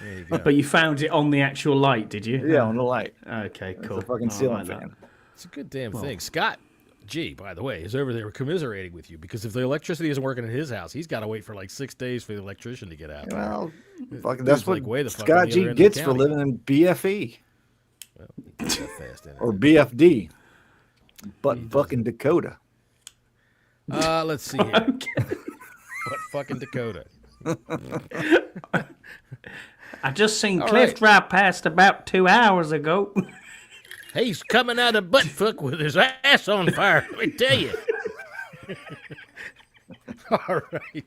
There you go. But you found it on the actual light, did you? Yeah, on the light. Okay, cool. It's a fucking ceiling fan. It's a good damn thing. Scott... G, by the way, is over there commiserating with you because if the electricity isn't working in his house, he's got to wait for like 6 days for the electrician to get out. Well, that's what way the Scott G gets for living in BFE. Well, he gets that fast in it. Or BFD. But fucking Dakota. Let's see here. But fucking Dakota. I just seen Cliff drive past about 2 hours ago. He's coming out of buttfuck with his ass on fire. Let me tell you. All right.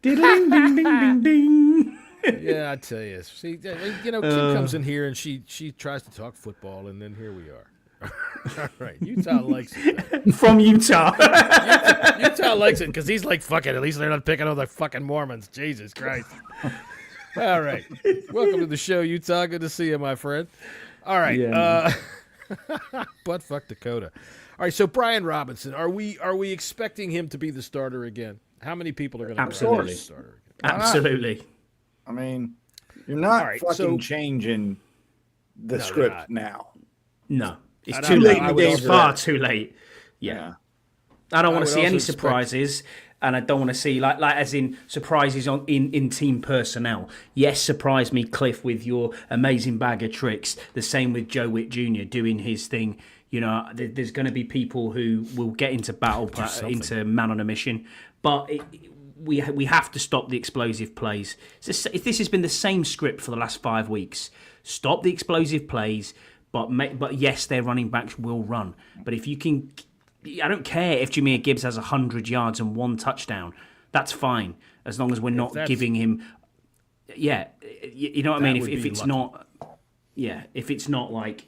Ding, ding, ding, ding, ding. Yeah, I tell you. See, Kim comes in here and she tries to talk football, and then here we are. All right, Utah likes it. From Utah. Utah likes it because he's like, fuck it. At least they're not picking on the fucking Mormons. Jesus Christ. All right. Welcome to the show, Utah. Good to see you, my friend. All right, butt fuck Dakota. All right, so Brian Robinson, are we expecting him to be the starter again? How many people are going to be the starter again? Absolutely. I mean, you're not changing the script now. No, it's too late. It's far too late. Yeah. I don't want to see any surprises. And I don't want to see like as in surprises in team personnel. Yes, surprise me, Cliff, with your amazing bag of tricks. The same with Joe Witt Jr. doing his thing. There's going to be people who will get into battle, into man on a mission. But we have to stop the explosive plays. If this has been the same script for the last 5 weeks, stop the explosive plays. But yes, their running backs will run. But if you can. I don't care if Jahmyr Gibbs has 100 yards and 1 touchdown. That's fine, as long as we're not giving him. Yeah, you know what I mean. If it's not, if it's not like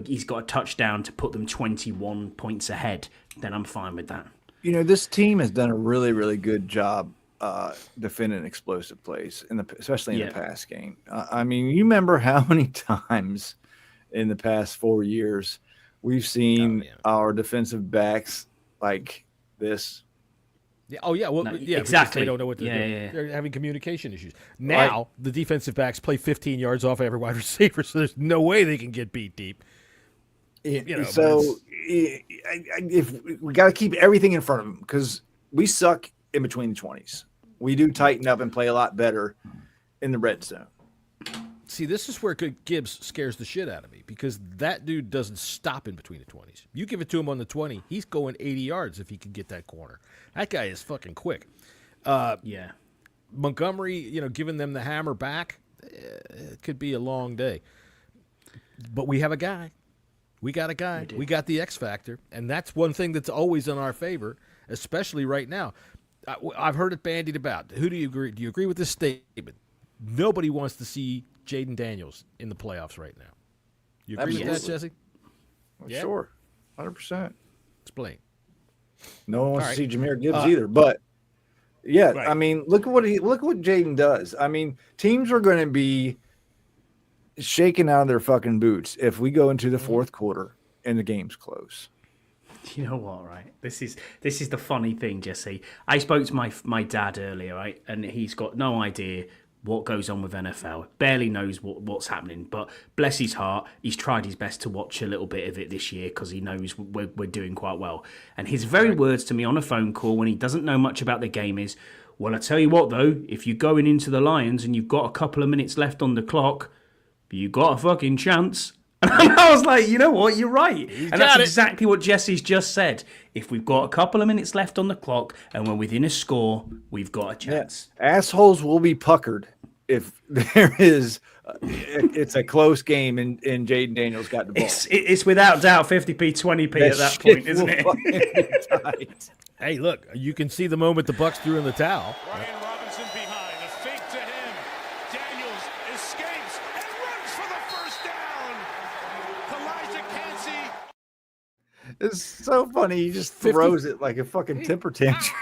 he's got a touchdown to put them 21 points ahead, then I'm fine with that. This team has done a really, really good job defending explosive plays, especially in the pass game. I mean, you remember how many times in the past 4 years. We've seen our defensive backs like this. Yeah. Oh, yeah. Well, exactly. They don't know what they're doing. Yeah. They're having communication issues. Now, the defensive backs play 15 yards off every wide receiver, so there's no way they can get beat deep. If we got to keep everything in front of them because we suck in between the 20s. We do tighten up and play a lot better in the red zone. See, this is where Gibbs scares the shit out of me because that dude doesn't stop in between the 20s. You give it to him on the 20, he's going 80 yards if he can get that corner. That guy is fucking quick. Yeah. Montgomery, giving them the hammer back, it could be a long day. But we have a guy. We got a guy. We got the X factor, and that's one thing that's always in our favor, especially right now. I've heard it bandied about. Who do you agree? Do you agree with this statement? Nobody wants to see Jaden Daniels in the playoffs right now. You agree with that, Jesse? Yeah. Sure, 100%. Explain. No one wants to see Jahmyr Gibbs either, but yeah, right. I mean, look what Jaden does. I mean, teams are going to be shaking out of their fucking boots if we go into the fourth quarter and the game's close. You know what, right? This is the funny thing, Jesse. I spoke to my dad earlier, right, and he's got no idea what goes on with NFL. Barely knows what's happening, but bless his heart, he's tried his best to watch a little bit of it this year because he knows we're doing quite well. And his very words to me on a phone call when he doesn't know much about the game is, well, I tell you what, though, if you're going into the Lions and you've got a couple of minutes left on the clock, you got a fucking chance. And I was like, you know what, you're right. And that's exactly what Jesse's just said. If we've got a couple of minutes left on the clock and we're within a score, we've got a chance. Yeah. Assholes will be puckered if there is it's a close game and Jaden Daniels got the ball. It's without doubt 50p, 20p at that point, isn't it? Hey, look, you can see the moment the Bucs threw in the towel. Ryan Robinson behind, a fake to him. Daniels escapes and runs for the first down. Elijah Cansey. It's so funny. He just throws it like a fucking temper tantrum.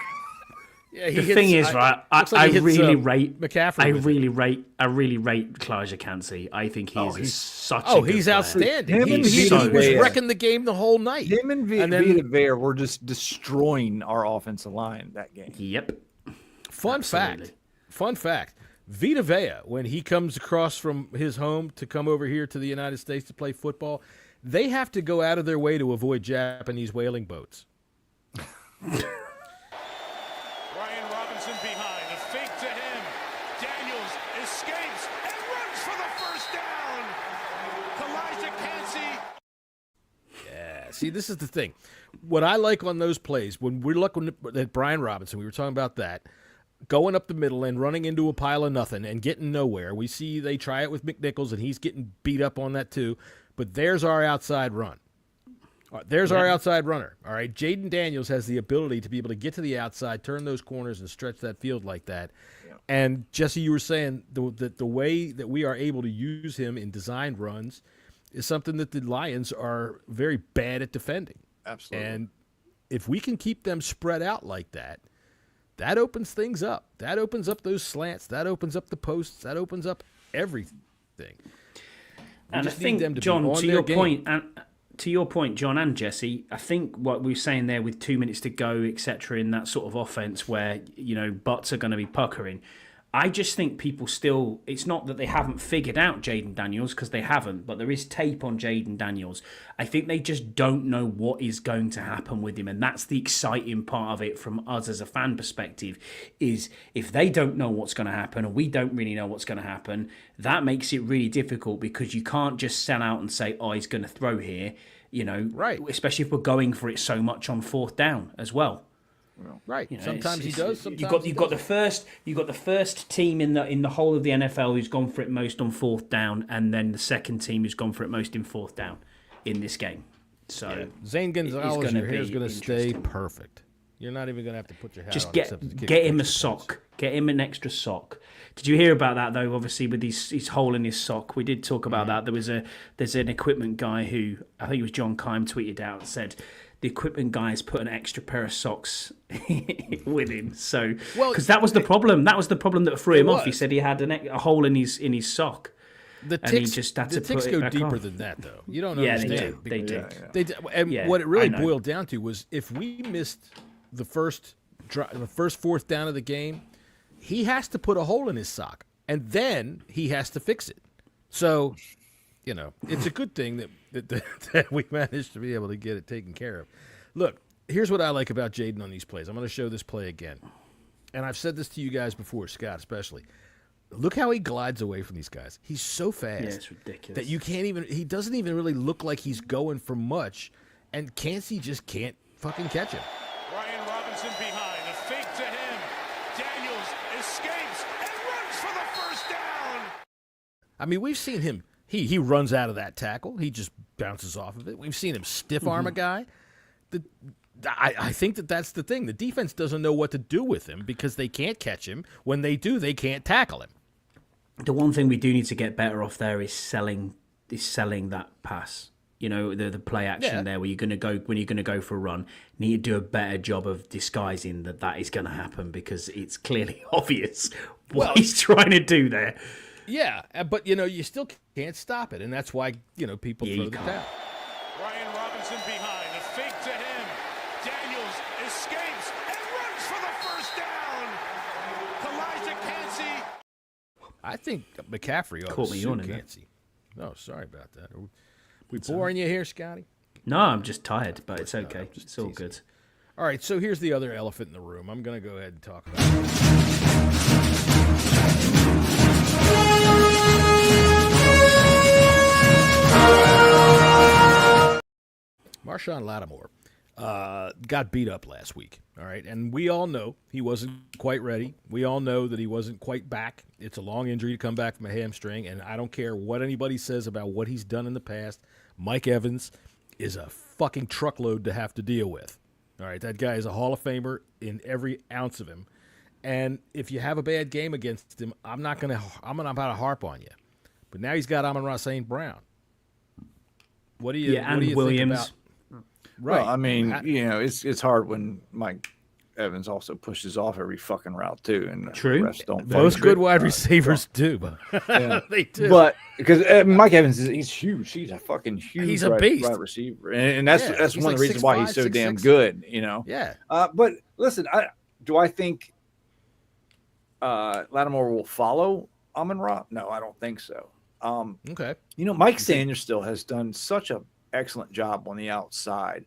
Yeah, the thing is, right? I really rate McCaffrey. I really rate Elijah Cansey. I think he's such. A good he's player. outstanding. He was wrecking the game the whole night. Him and Vita Vea were just destroying our offensive line that game. Yep. Fun fact. Vita Vea, when he comes across from his home to come over here to the United States to play football, they have to go out of their way to avoid Japanese whaling boats. Behind, a fake to him. Daniels escapes and runs for the first down. Elijah Cansey. Yeah, see, this is the thing. What I like on those plays, when we're looking at Brian Robinson, we were talking about that, going up the middle and running into a pile of nothing and getting nowhere. We see they try it with McNichols, and he's getting beat up on that too. But there's our outside run. There's our outside runner. All right, Jaden Daniels has the ability to be able to get to the outside, turn those corners, and stretch that field like that. Yeah. And Jesse, you were saying the way that we are able to use him in designed runs is something that the Lions are very bad at defending. Absolutely. And if we can keep them spread out like that, that opens things up. That opens up those slants. That opens up the posts. That opens up everything. And I think, John, to your point, John and Jesse, I think what we were saying there with 2 minutes to go, etc., in that sort of offense where, butts are going to be puckering, I just think people still, it's not that they haven't figured out Jaden Daniels, because they haven't, but there is tape on Jaden Daniels. I think they just don't know what is going to happen with him, and that's the exciting part of it from us as a fan perspective, is if they don't know what's going to happen, or we don't really know what's going to happen, that makes it really difficult, because you can't just sell out and say, oh, he's going to throw here, right? Especially if we're going for it so much on fourth down as well. Right. Sometimes he does. You've got the first team in the whole of the NFL who's gone for it most on fourth down, and then the second team who's gone for it most in fourth down in this game. So Zane Gonzalez, your hair's going to stay perfect. You're not even going to have to put your hat just on. Get him a sock. Get him an extra sock. Did you hear about that though? Obviously, with his hole in his sock, we did talk about that. There's an equipment guy who, I think it was John Kime, tweeted out and said, the equipment guys put an extra pair of socks with him. So, because that was the problem. That was the problem that threw him off. He said he had a hole in his sock. The ticks go deeper than that, though. You don't understand. They do. And what it really boiled down to was if we missed the first fourth down of the game, he has to put a hole in his sock, and then he has to fix it. So, it's a good thing that we managed to be able to get it taken care of. Look, here's what I like about Jaden on these plays. I'm going to show this play again. And I've said this to you guys before, Scott especially. Look how he glides away from these guys. He's so fast. Yeah, it's ridiculous. That you can't even. He doesn't even really look like he's going for much, and Cansey just can't fucking catch him. Ryan Robinson behind. A fake to him. Daniels escapes and runs for the first down. I mean, we've seen him. He runs out of that tackle. He just bounces off of it. We've seen him stiff arm a guy. I think that's the thing. The defense doesn't know what to do with him because they can't catch him. When they do, they can't tackle him. The one thing we do need to get better off there is selling that pass. You know, the play action there where you're going to go when you're going to go for a run. You need to do a better job of disguising that is going to happen because it's clearly obvious what he's trying to do there. Yeah, but you still can't stop it, and that's why people throw the towel. Ryan Robinson behind. A fake to him. Daniels escapes and runs for the first down. Elijah Cansey. I think McCaffrey ought to sue Cansey. Oh, sorry about that. We boring you here, Scotty? No, I'm just tired, but it's okay. It's all good. All right, so here's the other elephant in the room. I'm going to go ahead and talk about it. Marshawn Lattimore got beat up last week, all right? And we all know he wasn't quite ready. We all know that he wasn't quite back. It's a long injury to come back from a hamstring, and I don't care what anybody says about what he's done in the past. Mike Evans is a fucking truckload to have to deal with, all right? That guy is a Hall of Famer in every ounce of him. And if you have a bad game against him, I'm about to harp on you. But now he's got Amon-Ra St. Brown. What do you Williams. think about? Right. Well, I mean, it's hard when Mike Evans also pushes off every fucking route too, and True. The refs don't. Most good wide receivers do, but they do. But because Mike Evans he's huge. He's a fucking huge. He's a beast. Wide receiver, and that's one of the reasons 6'5", why he's so 6'6". damn good. Yeah. But listen, I think Lattimore will follow Amon-Ra? No, I don't think so. Okay. Mike Sanders still has done such an excellent job on the outside.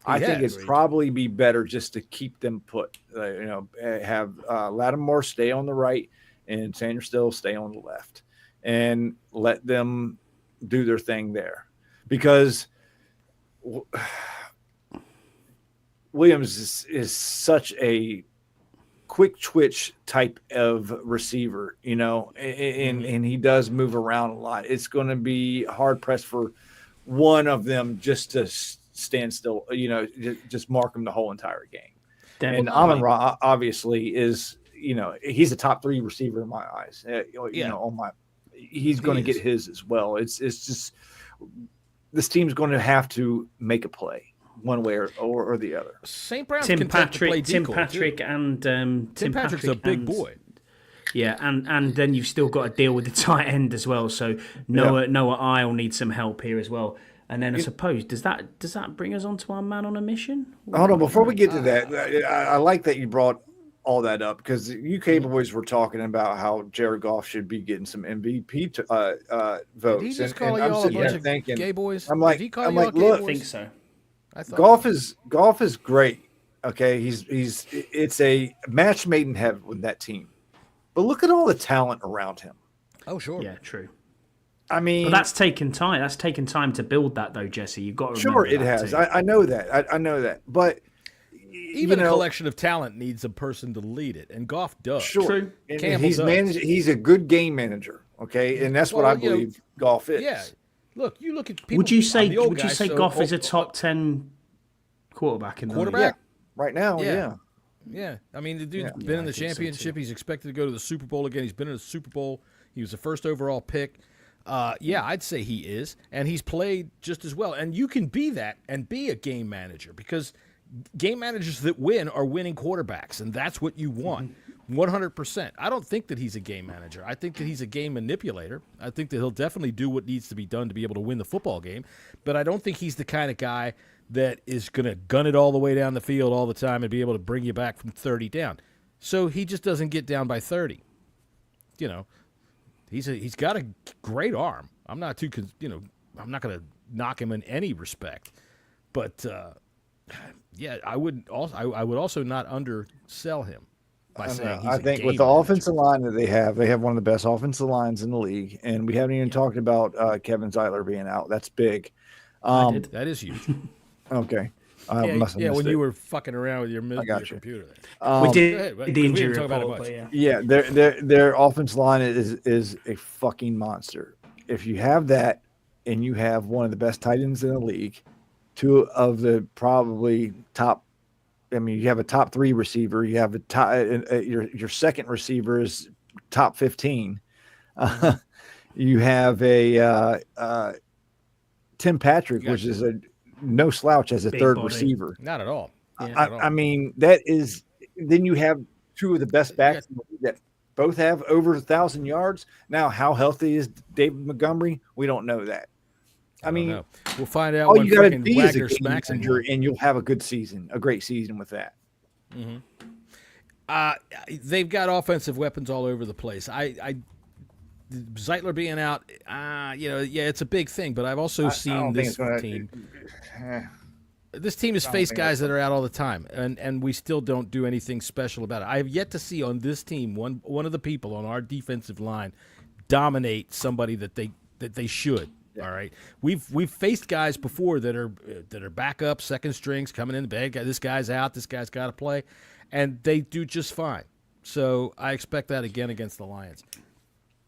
I think it's agreed. probably be better just to keep them put. Have Lattimore stay on the right and Sanders still stay on the left, and let them do their thing there, because Williams is such a quick twitch type of receiver, and he does move around a lot. It's going to be hard pressed for one of them just to stand still, just mark him the whole entire game. And Amon-Ra obviously is, he's a top 3 receiver in my eyes. He's going to get his as well. It's just this team's going to have to make a play one way or the other. St. Brown's Tim content to play Patrick, decoy, and Tim Patrick's a big boy. Yeah, and then you've still got to deal with the tight end as well. So Noah Isle needs some help here as well. And then I suppose does that bring us on to our man on a mission? Hold on, before we get to that, I like that you brought all that up, because the UK boys were talking about how Jared Goff should be getting some MVP votes. Did he just call and you I'm all a sitting bunch here of thinking, gay boys? I'm like, Did he call you all gay look, I boys? think so. I thought Goff is great. Okay, it's a match made in heaven with that team. But look at all the talent around him. Oh, sure. Yeah, true. I mean, But that's taken time. That's taken time to build that, though, Jesse. You've got to remember sure, it that has. too. I know that. I know that. But Even a collection of talent needs a person to lead it, and Goff does. sure, True. and Campbell he's does. He's a good game manager. Okay, and that's what I believe Goff is. Yeah. Look, you look at people. Would you say I'm the old guy, so- Goff is a top 10 quarterback in the league? Quarterback? Right now, Yeah. Yeah, I mean, the dude's been in the championship. He's expected to go to the Super Bowl again. He's been in the Super Bowl. He was the first overall pick. I'd say he is, and he's played just as well. And you can be that and be a game manager, because game managers that win are winning quarterbacks, and that's what you want, 100%. I don't think that he's a game manager. I think that he's a game manipulator. I think that he'll definitely do what needs to be done to be able to win the football game, but I don't think he's the kind of guy that is going to gun it all the way down the field all the time and be able to bring you back from 30 down. So he just doesn't get down by 30. He's got a great arm. I'm not I'm not going to knock him in any respect, but I would also not undersell him. by saying he's I a think game with the manager. offensive line that they have one of the best offensive lines in the league, and we haven't even talked about Kevin Zeitler being out. That's big. I did. That is huge. Okay, I Yeah, must have yeah. missed When it. you were fucking around with your got you. computer there. We Go did ahead, the we injury didn't talk about it report, much. but yeah. Yeah, their offensive line is a fucking monster. If you have that, and you have one of the best tight ends in the league, two of the probably top. I mean, you have a top 3 receiver. You have a top. Your second receiver is top 15. You have a Tim Patrick, which is a no slouch as a Big third body. receiver. Not at all. Not at all. I mean, that is. Then you have two of the best backs in the league that both have over 1,000 yards. Now, how healthy is David Montgomery? We don't know that. I mean, know. We'll find out all when you got to freaking be is a Wagner game smacks him. manager, and you'll have a good season, a great season with that. They've got offensive weapons all over the place. Zeitler being out, it's a big thing. But I've also seen this team. This team has faced guys that are out all the time, and we still don't do anything special about it. I have yet to see on this team one of the people on our defensive line dominate somebody that they should. Yeah. All right, we've faced guys before that are backup, second strings coming in the bag. This guy's out. This guy's got to play, and they do just fine. So I expect that again against the Lions.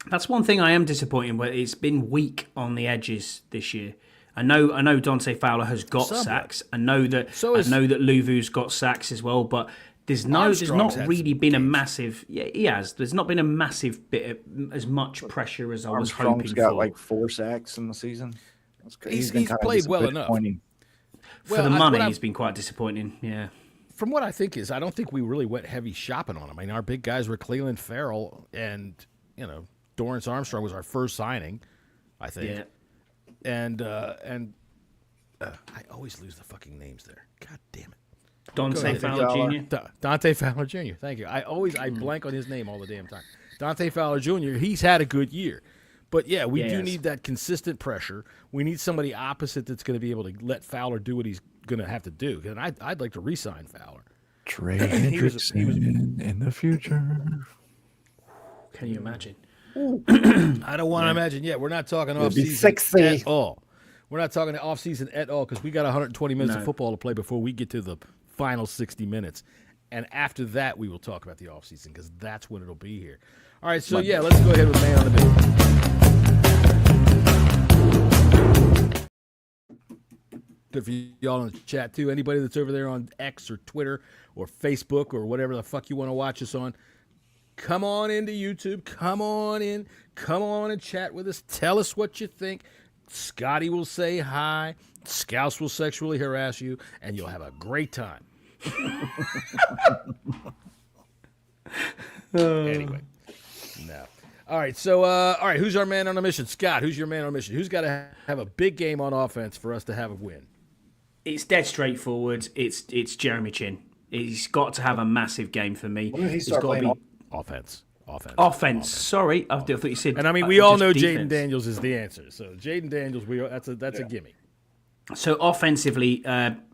That's one thing I am disappointed with. It's been weak on the edges this year. I know Dante Fowler has got sacks. I know that Luvu's got sacks as well, but there's not really been a massive. Yeah, he has. There's not been a massive bit as much pressure as I was hoping for. Got like 4 sacks in the season. He's played well enough. For the money, he's been quite disappointing. Yeah. From what I think is, I don't think we really went heavy shopping on him. I mean, our big guys were Cleveland Farrell and Dorrance Armstrong was our first signing, I think. Yeah. And I always lose the fucking names there. God damn it. Dante Fowler Jr. Dante Fowler Jr. Thank you. I blank on his name all the damn time. Dante Fowler Jr. He's had a good year, but yeah, we do need that consistent pressure. We need somebody opposite that's going to be able to let Fowler do what he's going to have to do. And I'd like to re-sign Fowler. Trey Hendrickson in the future. Can you imagine? I don't want to imagine yet. We're not talking off-season at all. We're not talking off-season at all because we got 120 minutes of football to play before we get to the final 60 minutes. And after that, we will talk about the off-season because that's when it'll be here. All right, so let's go ahead with Man on the Bill. Good for y'all in the chat, too. Anybody that's over there on X or Twitter or Facebook or whatever the fuck you want to watch us on, come on into YouTube. Come on in. Come on and chat with us. Tell us what you think. Scotty will say hi. Scouse will sexually harass you, and you'll have a great time. Anyway, no. All right, so who's our man on a mission? Scott, who's your man on a mission? Who's got to have a big game on offense for us to have a win? It's dead straightforward. It's Jeremy Chin. He's got to have a massive game for me. He's got to be Offense. Sorry, I thought you said. And I mean, we all know Jaden Daniels is the answer. So Jaden Daniels, that's a gimme. So offensively,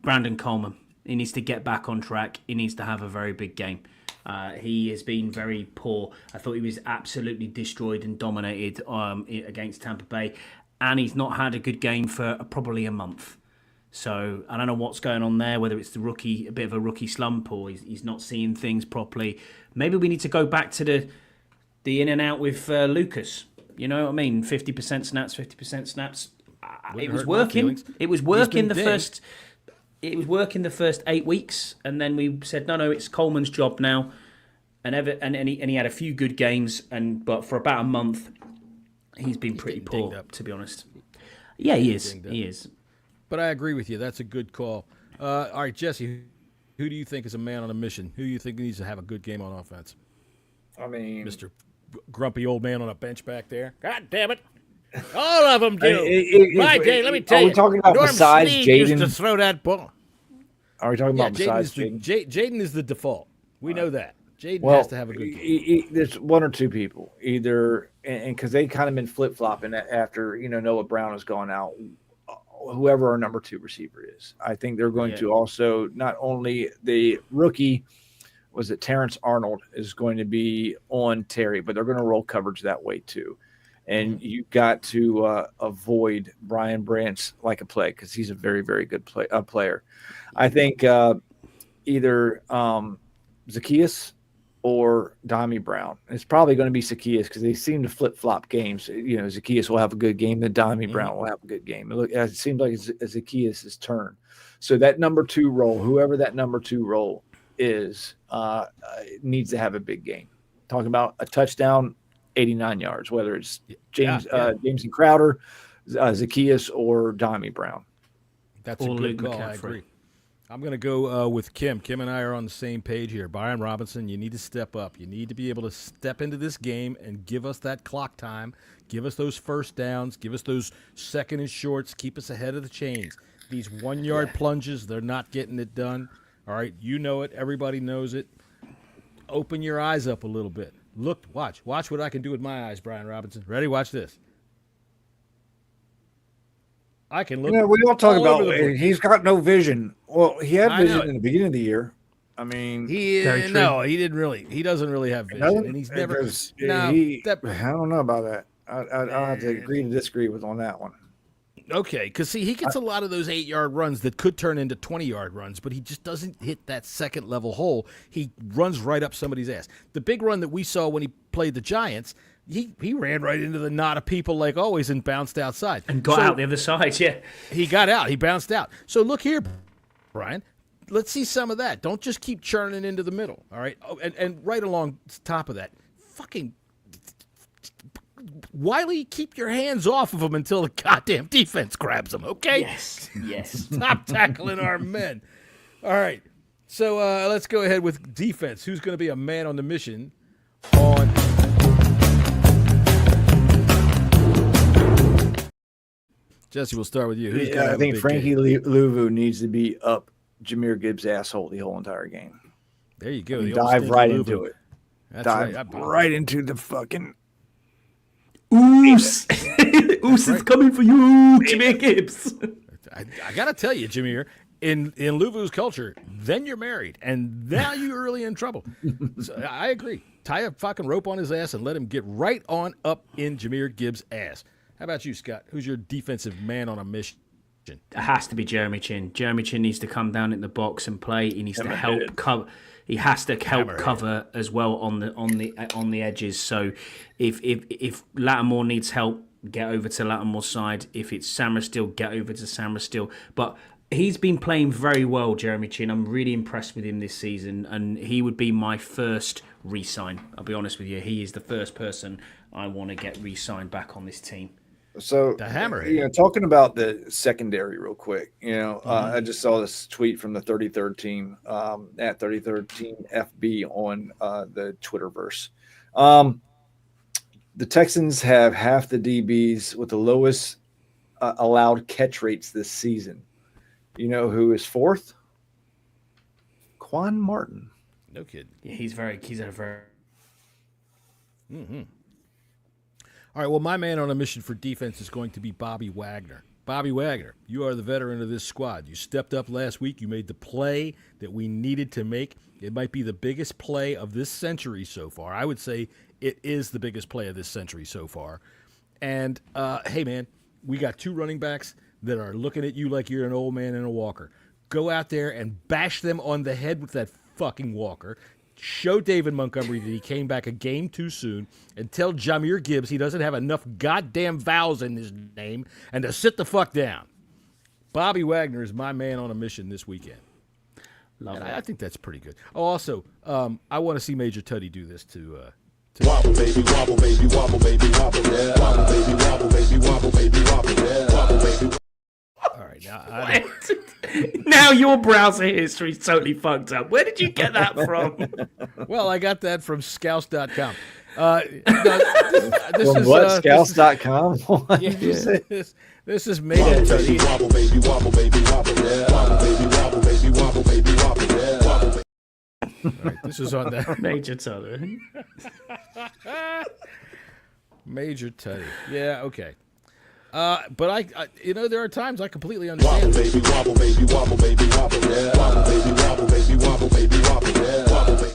Brandon Coleman, he needs to get back on track. He needs to have a very big game. He has been very poor. I thought he was absolutely destroyed and dominated against Tampa Bay, and he's not had a good game for probably a month. So I don't know what's going on there, whether it's a bit of a rookie slump, or he's not seeing things properly. Maybe we need to go back to the in and out with Lucas. You know what I mean? 50% snaps, 50% snaps. It was working. It was working the first 8 weeks, and then we said no, it's Coleman's job now. And he had a few good games, but for about a month, he's been pretty poor, to be honest. Yeah, he is. He is. But I agree with you. That's a good call. All right, Jesse, who do you think is a man on a mission? Who do you think needs to have a good game on offense? I mean, Mr. Grumpy old man on a bench back there. God damn it. All of them do. Let me tell you. Are we talking about Norm besides Snead Jaden? used to throw that ball. Are we talking about besides Jaden? Jaden is the default. We know that. Jaden has to have a good game. There's one or two people, either, and because they kind of been flip-flopping after, Noah Brown has gone out. Whoever our number 2 receiver is, I think they're going to also not only the rookie, was it Terrence Arnold is going to be on Terry, but they're going to roll coverage that way too. And you got to avoid Brian Branch like a plague because he's a very, very good player. I think either Zacchaeus or Dami Brown. It's probably going to be Zacchaeus because they seem to flip-flop games. You know, Zacchaeus will have a good game, then Dami Brown will have a good game. It seems like it's Zacchaeus' turn. So that number 2 role, whoever that number 2 role is, needs to have a big game. Talking about a touchdown, 89 yards, whether it's Jameson Crowder, Zacchaeus, or Dami Brown. That's a good call. I agree. I'm going to go with Kim. Kim and I are on the same page here. Brian Robinson, you need to step up. You need to be able to step into this game and give us that clock time, give us those first downs, give us those second and shorts, keep us ahead of the chains. These 1-yard plunges, they're not getting it done. All right, you know it. Everybody knows it. Open your eyes up a little bit. Look, watch what I can do with my eyes, Brian Robinson. Ready? Watch this. I can look. You know, we all talk about he's got no vision. Well, he had vision in the beginning of the year. I mean, he didn't really. He doesn't really have vision, and he's never. I don't know about that. I'll have to agree to disagree with on that one. Okay, because see, he gets a lot of those 8-yard runs that could turn into 20-yard runs, but he just doesn't hit that second level hole. He runs right up somebody's ass. The big run that we saw when he played the Giants, he ran right into the knot of people like always and bounced outside. And got out the other side, yeah. He got out. He bounced out. So look here, Brian. Let's see some of that. Don't just keep churning into the middle, all right? Oh, and right along top of that, fucking Wiley, keep your hands off of him until the goddamn defense grabs him, okay? Yes. Stop tackling our men. All right. So let's go ahead with defense. Who's going to be a man on the mission on Jesse, we'll start with you. I think Frankie Louvu needs to be up Jahmyr Gibbs' asshole the whole entire game. There you go. Dive right into it. That's Dive right into the fucking Oos. Oos is coming for you, Jahmyr Gibbs. I got to tell you, Jahmyr, in Luvu's culture, then you're married, and now you're really in trouble. So I agree. Tie a fucking rope on his ass and let him get right on up in Jahmyr Gibbs' ass. How about you, Scott? Who's your defensive man on a mission? It has to be Jeremy Chin. Jeremy Chin needs to come down in the box and play. He needs to help cover. He has to help cover as well on the edges. So if Lattimore needs help, get over to Lattimore's side. If it's Sammerstill, get over to Sammerstill. But he's been playing very well, Jeremy Chin. I'm really impressed with him this season, and he would be my first re-sign. I'll be honest with you. He is the first person I want to get re-signed back on this team. So, the hammerhead. You know, talking about the secondary real quick, you know, I just saw this tweet from the 33rd team at 33rd team FB on the Twitterverse. The Texans have half the DBs with the lowest allowed catch rates this season. You know who is fourth? Quan Martin. No kidding. Yeah, he's at a very. Mm-hmm. All right, well, my man on a mission for defense is going to be Bobby Wagner. Bobby Wagner, you are the veteran of this squad. You stepped up last week. You made the play that we needed to make. It might be the biggest play of this century so far. I would say it is the biggest play of this century so far. And, hey, man, we got 2 running backs that are looking at you like you're an old man in a walker. Go out there and bash them on the head with that fucking walker. Show David Montgomery that he came back a game too soon, and tell Jahmyr Gibbs he doesn't have enough goddamn vowels in his name and to sit the fuck down. Bobby Wagner is my man on a mission this weekend. I think that's pretty good. Oh, also, I want to see Major Tuddy do this to wobble, baby, wobble, baby, wobble, baby, wobble, yeah. Wobble, baby, wobble, baby, wobble, baby, wobble, yeah. Wobble, baby. All right, now now your browser history is totally fucked up. Where did you get that from? Well, I got that from Scouse.com. Scouse.com? This is Major Tuddy. Wobble, baby, wobble, baby, wobble, yeah. Wobble, baby, wobble, baby, wobble, baby, wobble, yeah. Wobble, all right, this is on that. Major Tuddy. Major Tuddy. Yeah, okay. But I, you know, there are times I completely understand. Wobble, baby, wobble, baby, wobble, baby, wobble, yeah. Wobble, baby, wobble, baby, wobble, baby, wobble, yeah. Wobble, baby.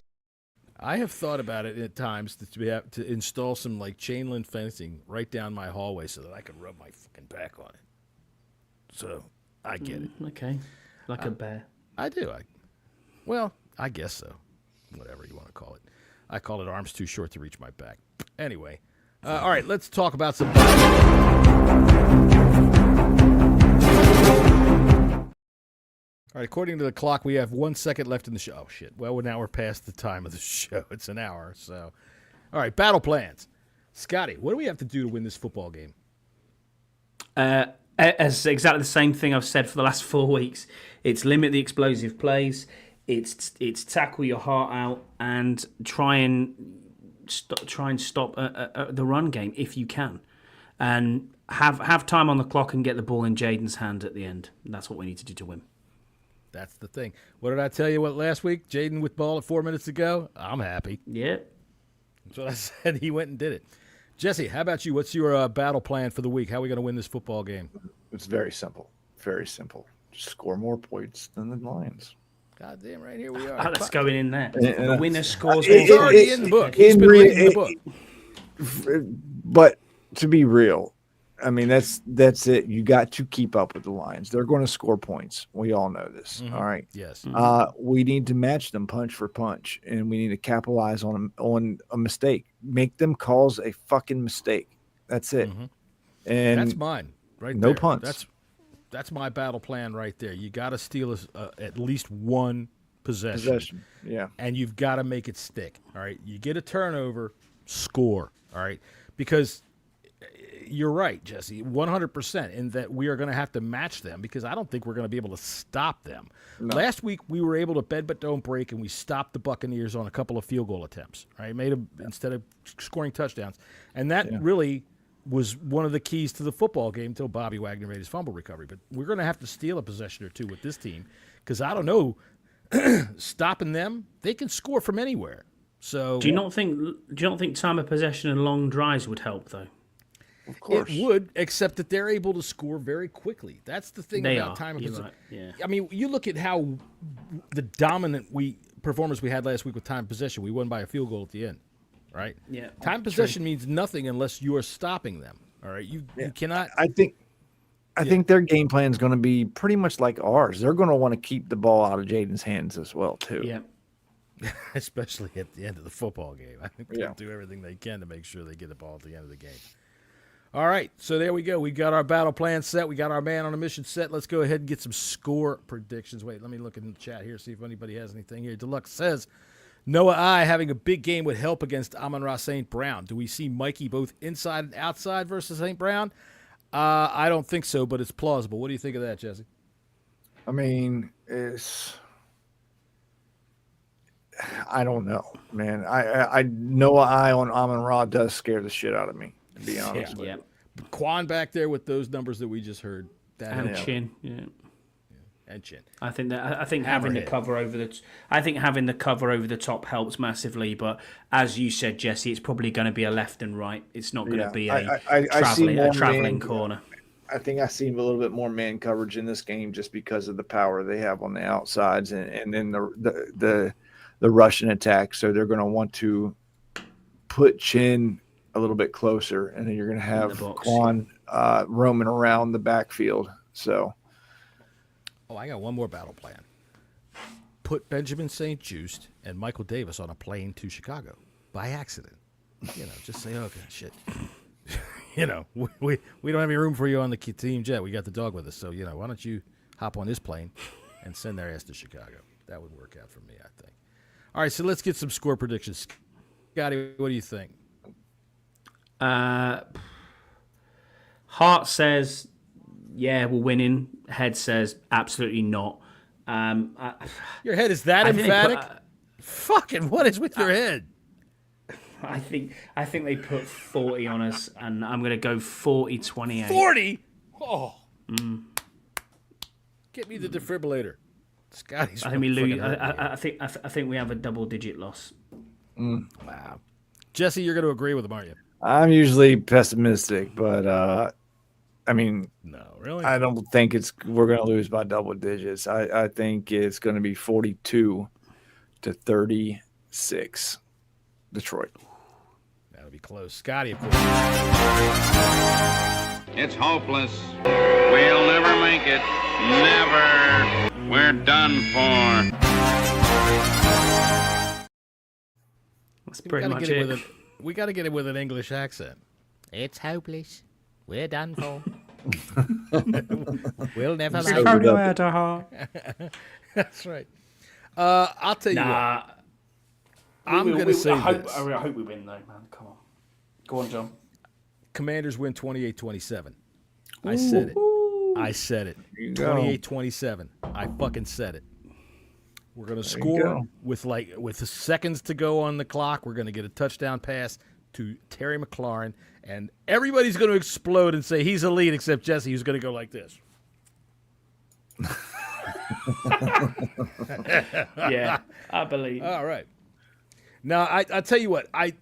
have thought about it at times to install some like chain link fencing right down my hallway so that I could rub my fucking back on it. So I get it. Okay, like a bear. I do. I guess so. Whatever you want to call it. I call it arms too short to reach my back. Anyway, all right, let's talk about some. All right, according to the clock, we have 1 second left in the show. Oh, shit. Well, now we're past the time of the show. It's an hour, so. All right, battle plans. Scotty, what do we have to do to win this football game? As exactly the same thing I've said for the last 4 weeks. It's limit the explosive plays. It's tackle your heart out and try and stop the run game if you can, and have time on the clock and get the ball in Jaden's hand at the end. That's what we need to do to win. That's the thing. What did I tell you? What last week? Jaden with ball at 4 minutes to go. I'm happy. Yeah, that's what I said. He went and did it. Jesse, how about you? What's your battle plan for the week? How are we going to win this football game? It's very simple. Very simple. Just score more points than the Lions. God damn right, here we are. Oh, that's going in there. Yeah. The winner scores. It's already in the book. He's been reading the book. But to be real, I mean, that's it. You got to keep up with the Lions. They're going to score points. We all know this. Mm-hmm. All right. Yes. We need to match them punch for punch, and we need to capitalize on a mistake. Make them cause a fucking mistake. That's it. Mm-hmm. And that's mine. Right. No there. punts. That's my battle plan right there. You got to steal at least one possession. Yeah. And you've got to make it stick. All right. You get a turnover, score. All right. Because you're right, Jesse, 100%, in that we are going to have to match them because I don't think we're going to be able to stop them. No. Last week we were able to bend but don't break, and we stopped the Buccaneers on a couple of field goal attempts. Right, made them instead of scoring touchdowns, and that really was one of the keys to the football game until Bobby Wagner made his fumble recovery. But we're going to have to steal a possession or two with this team because I don't know, stopping them, they can score from anywhere. So do you not think time of possession and long drives would help though? Of course. It would, except that they're able to score very quickly. That's the thing about time of possession. Right. Yeah. I mean, you look at how the dominant performance we had last week with time of possession. We won by a field goal at the end, right? Yeah. Time of possession means nothing unless you are stopping them. All right, you cannot. I think their game plan is going to be pretty much like ours. They're going to want to keep the ball out of Jaden's hands as well, too. Yeah. Especially at the end of the football game. I think they'll do everything they can to make sure they get the ball at the end of the game. All right, so there we go. We got our battle plan set. We got our man on a mission set. Let's go ahead and get some score predictions. Wait, let me look in the chat here, see if anybody has anything here. Deluxe says, Noah I having a big game would help against Amon-Ra St. Brown. Do we see Mikey both inside and outside versus St. Brown? I don't think so, but it's plausible. What do you think of that, Jesse? I mean, I don't know, man. I Noah I on Amon-Ra does scare the shit out of me, to be honest with you. Quan back there with those numbers that we just heard. And Chin, and Chin. I think having the cover over the top helps massively. But as you said, Jesse, it's probably going to be a left and right. It's not going to be a traveling corner. I think I see a little bit more man coverage in this game just because of the power they have on the outsides and then the Russian attack. So they're going to want to put Chin a little bit closer, and then you're going to have Quan roaming around the backfield. So, I got one more battle plan. Put Benjamin St. Just and Michael Davis on a plane to Chicago by accident. Just say, okay, shit. We don't have any room for you on the team jet. We got the dog with us, so why don't you hop on this plane and send their ass to Chicago? That would work out for me, I think. All right, so let's get some score predictions. Scotty, what do you think? Heart says, we're winning. Head says, absolutely not. Your head is that emphatic? Fucking, what is with your head? I think they put 40 on us, and I'm going to go 40-28. 40? Oh. Get me the defibrillator. Scotty's. I think we lose. I think we have a double-digit loss. Wow. Jesse, you're going to agree with him, aren't you? I'm usually pessimistic, but no, really. I don't think we're going to lose by double digits. I think it's going to be 42-36. Detroit. That'll be close. Scotty, of course. It's hopeless. We'll never make it. Never. We're done for. That's pretty much it. We got to get it with an English accent. It's hopeless. We're done for. We'll never make it. That's right. I'll tell you what. I'm going to say this. I hope we win, though, man. Come on. Go on, John. Commanders win 28-27. I said it. I said it. 28-27. I fucking said it. We're going to score with the seconds to go on the clock. We're going to get a touchdown pass to Terry McLaurin, and everybody's going to explode and say he's elite except Jesse, who's going to go like this. Yeah, I believe. All right. Now, I tell you what, I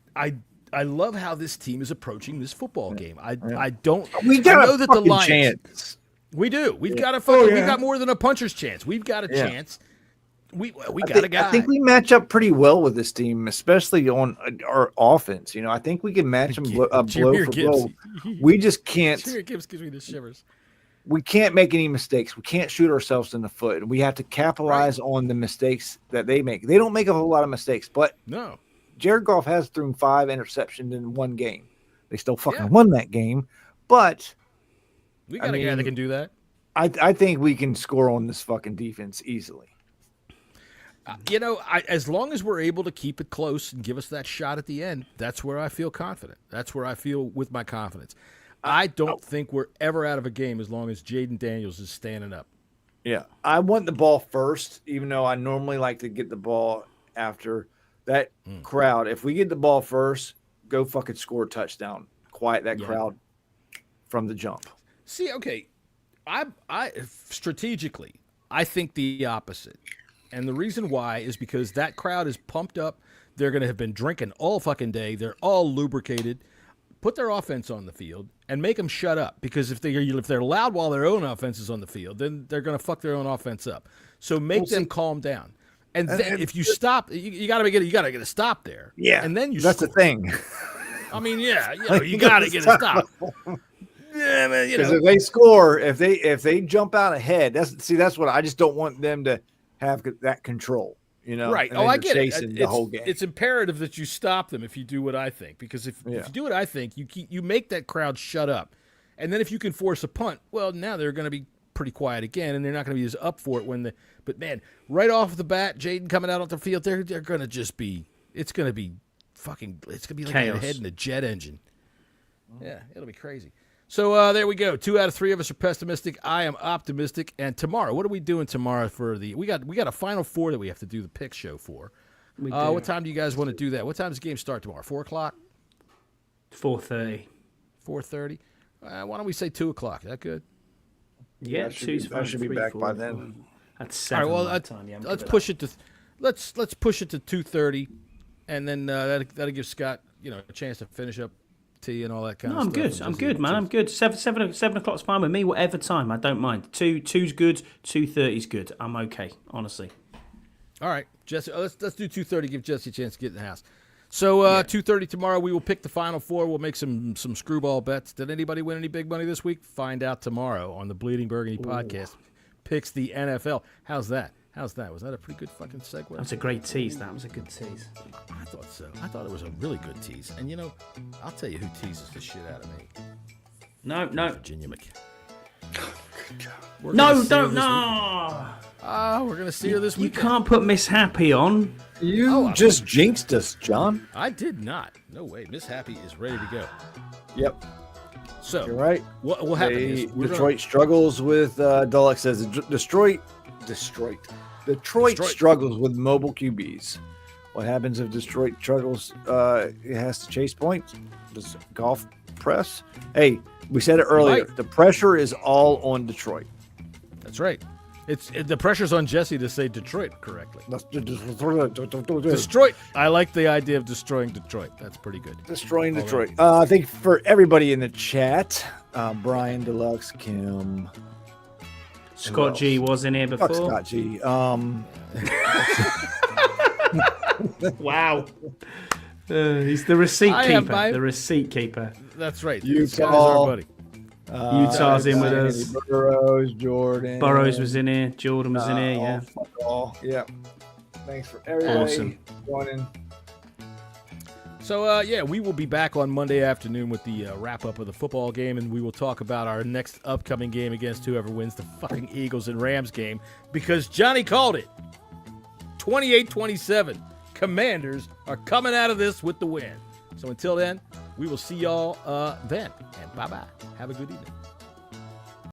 love how this team is approaching this football game. I don't. We got I know a that fucking the Lions, chance. We do. We've got a fucking. We've got more than a puncher's chance. We've got a chance. We got a guy. I think we match up pretty well with this team, especially on our offense. You know, I think we can match them blow for blow. We just can't. Jahmyr Gibbs gives me the shivers. We can't make any mistakes. We can't shoot ourselves in the foot. We have to capitalize on the mistakes that they make. They don't make a whole lot of mistakes, but no. Jared Goff has thrown 5 interceptions in one game. They still fucking won that game, but we got a guy that can do that. I think we can score on this fucking defense easily. As long as we're able to keep it close and give us that shot at the end, that's where I feel confident. That's where I feel with my confidence. I don't think we're ever out of a game as long as Jaden Daniels is standing up. Yeah. I want the ball first, even though I normally like to get the ball after that crowd. If we get the ball first, go fucking score a touchdown. Quiet that crowd from the jump. See, okay, I strategically, I think the opposite. And the reason why is because that crowd is pumped up. They're going to have been drinking all fucking day. They're all lubricated. Put their offense on the field and make them shut up. Because if they're loud while their own offense is on the field, then they're going to fuck their own offense up. So make them calm down. And then if you stop, you got to get a stop there. Yeah, and then that's score. the thing. I mean, you got to get a stop. Yeah, man. Because if they score, if they jump out ahead, that's what I just don't want them to have that control, right? I get it. The whole game. It's imperative that you stop them if you do what I think, because if you do what I think, you make that crowd shut up, and then if you can force a punt, well, now they're going to be pretty quiet again, and they're not going to be as up for it But man, right off the bat, Jaden coming out on the field, they're going to just be. It's going to be like a head in a jet engine. Yeah, it'll be crazy. So there we go. 2 out of 3 of us are pessimistic. I am optimistic. And tomorrow, what are we doing tomorrow for we got a Final Four that we have to do the pick show for. What time do you guys want to do that? What time does the game start tomorrow? 4 o'clock? 4:30. 4:30? Why don't we say 2 o'clock? Is that good? Yeah, I should be back by then. That's 7. All right, well, let's push it to let's push it to 2:30, and then that'll give Scott a chance to finish up tea and all that kind of stuff. I'm good, man. I'm good. 7 o'clock's fine with me. Whatever time, I don't mind. 2's good. 2:30's good. I'm okay, honestly. All right, Jesse. Let's do 2:30. Give Jesse a chance to get in the house. So 2:30 tomorrow, we will pick the Final Four. We'll make some screwball bets. Did anybody win any big money this week? Find out tomorrow on the Bleeding Burgundy podcast. Picks the NFL. How's that? Was that a pretty good fucking segue? That was a great tease. That was a good tease. I thought so. I thought it was a really good tease. And I'll tell you who teases the shit out of me. No. Virginia McKenna. No, don't. No. We're going to see her this week. You can't put Miss Happy on. You just jinxed us, John. I did not. No way. Miss Happy is ready to go. Yep. So you're right. What will happen is Detroit struggles with Dullock says Detroit struggles with mobile QBs. What happens if Detroit struggles? It has to chase points. Does Goff press? Hey, we said it earlier. Right. The pressure is all on Detroit. That's right. The pressure's on Jesse to say Detroit correctly. Detroit. I like the idea of destroying Detroit. That's pretty good. Destroying Detroit. I think for everybody in the chat, Brian, Deluxe, Kim, Scott G was in here before. Fuck Scott G. Wow. He's the receipt I have keeper. my- The receipt keeper. That's right. Utah. This guy's our buddy. Utah's in with us. Burrows, Jordan. Burrows was in here. Jordan was in here. Yeah. Fuck all. Yep. Thanks for everybody Awesome. joining. So, we will be back on Monday afternoon with the wrap-up of the football game, and we will talk about our next upcoming game against whoever wins the fucking Eagles and Rams game, because Johnny called it. 28-27. Commanders are coming out of this with the win. So until then, we will see y'all then, and bye-bye. Have a good evening.